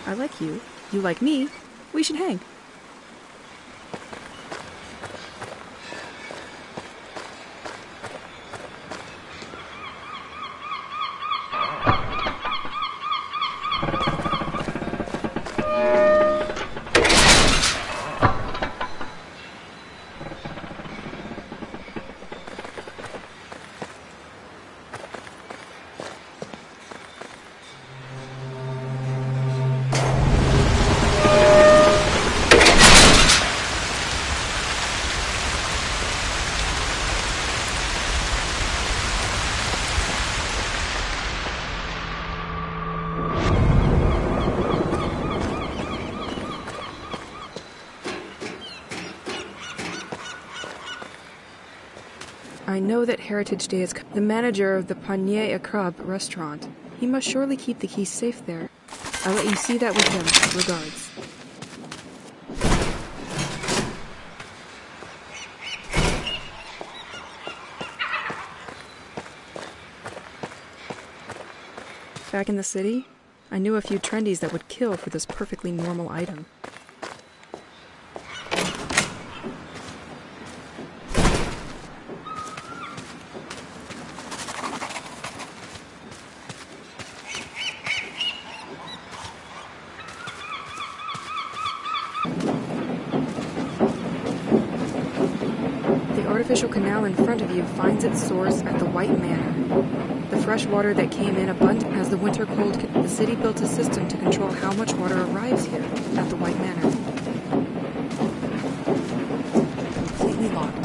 I like you. You like me. We should hang. I know that Heritage Day is the manager of the Panier à Crabe restaurant. He must surely keep the keys safe there. I'll let you see that with him. Regards. Back in the city, I knew a few trendies that would kill for this perfectly normal item. The artificial canal in front of you finds its source at the White Manor. The fresh water that came in abundant as the winter cold. The city built a system to control how much water arrives here at the White Manor. Completely locked.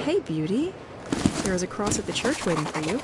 Hey, beauty. There is a cross at the church waiting for you.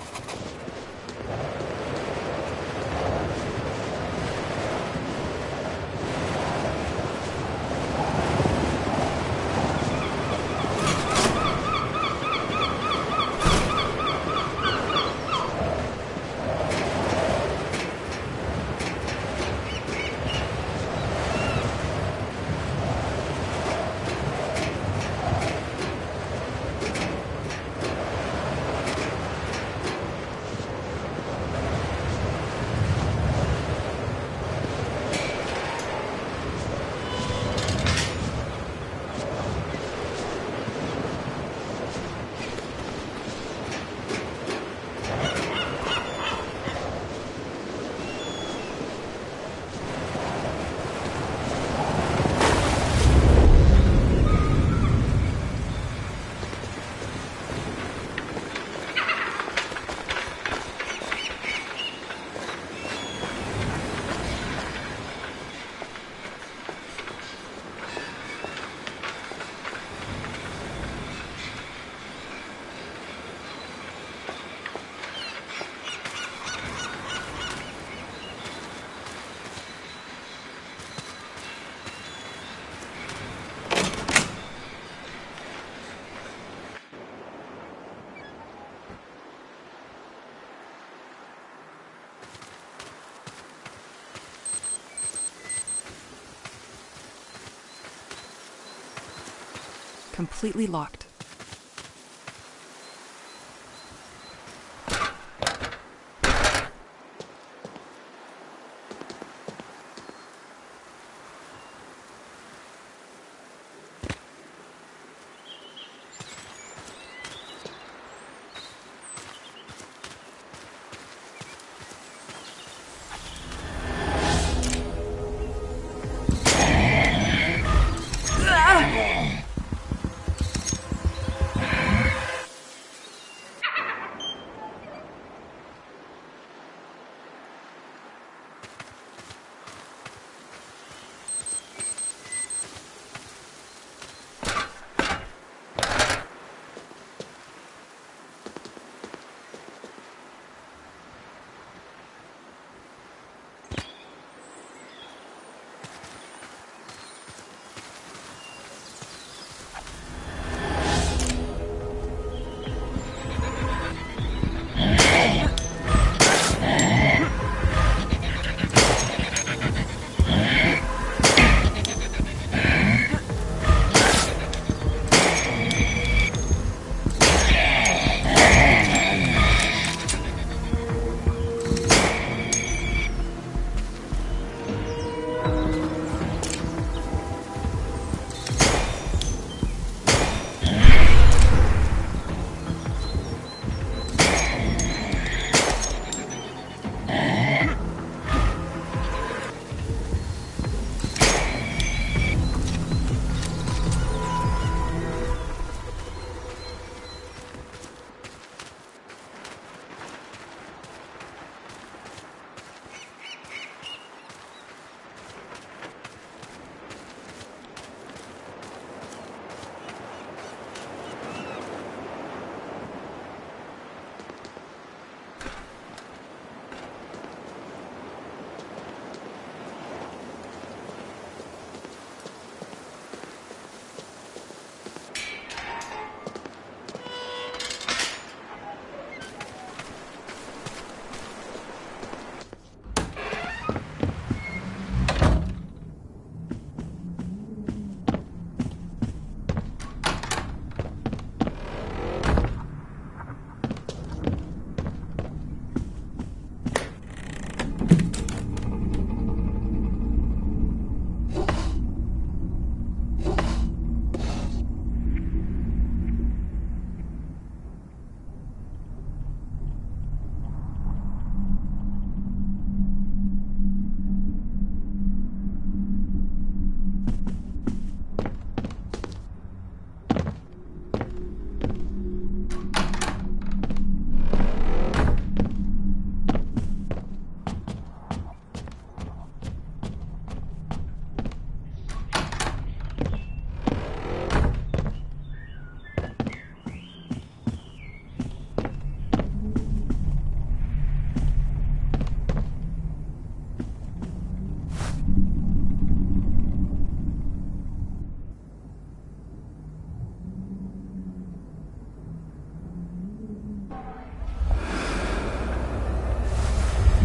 completely locked.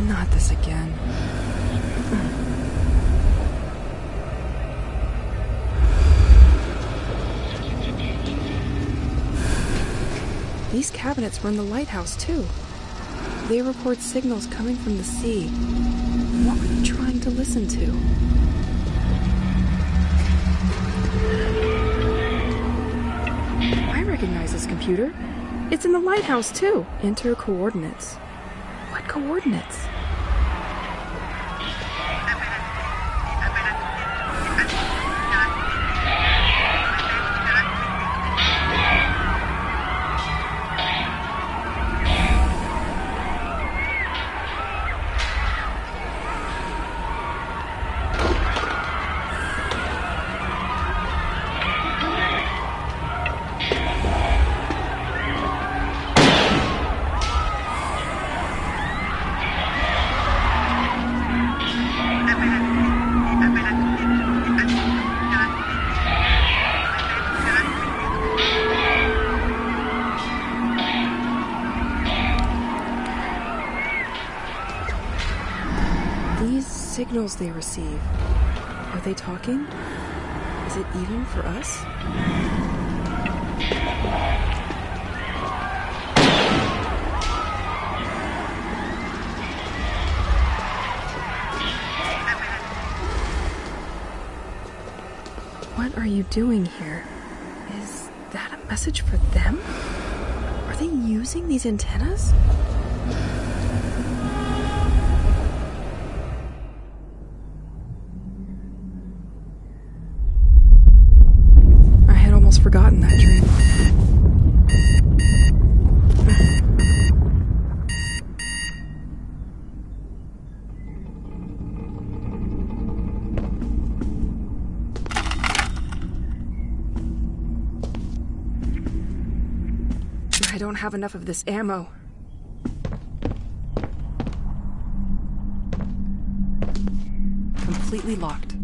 Not this again. These cabinets were in the lighthouse, too. They record signals coming from the sea. What were you trying to listen to? I recognize this computer. It's in the lighthouse, too. Enter coordinates. What coordinates? Signals they receive. Are they talking? Is it even for us? are you doing here? Is that a message for them? Are they using these antennas? I had almost forgotten that dream. I don't have enough of this ammo. Completely locked.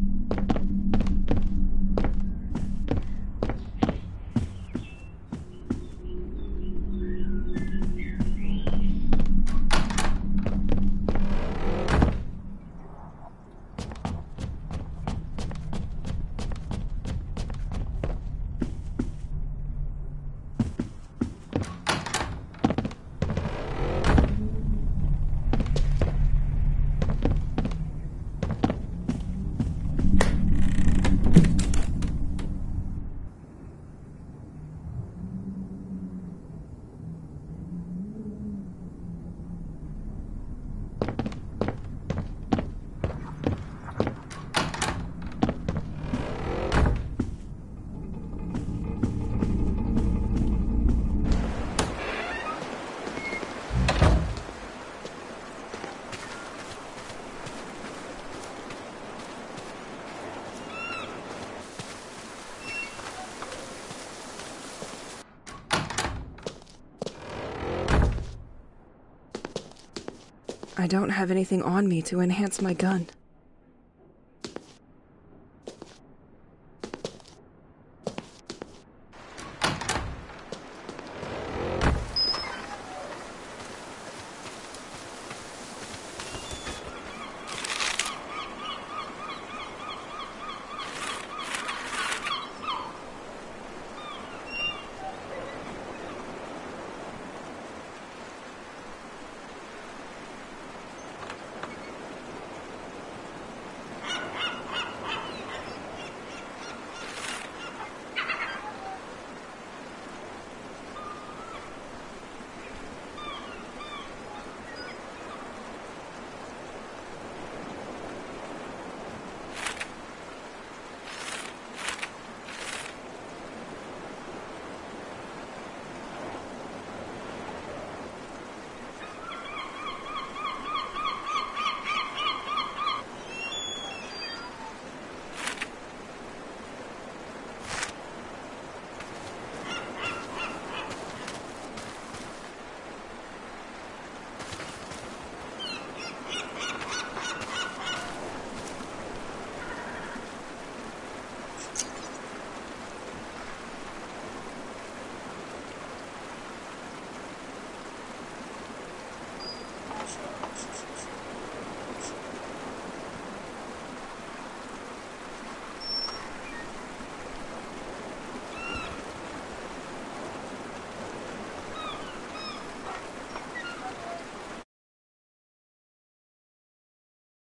I don't have anything on me to enhance my gun.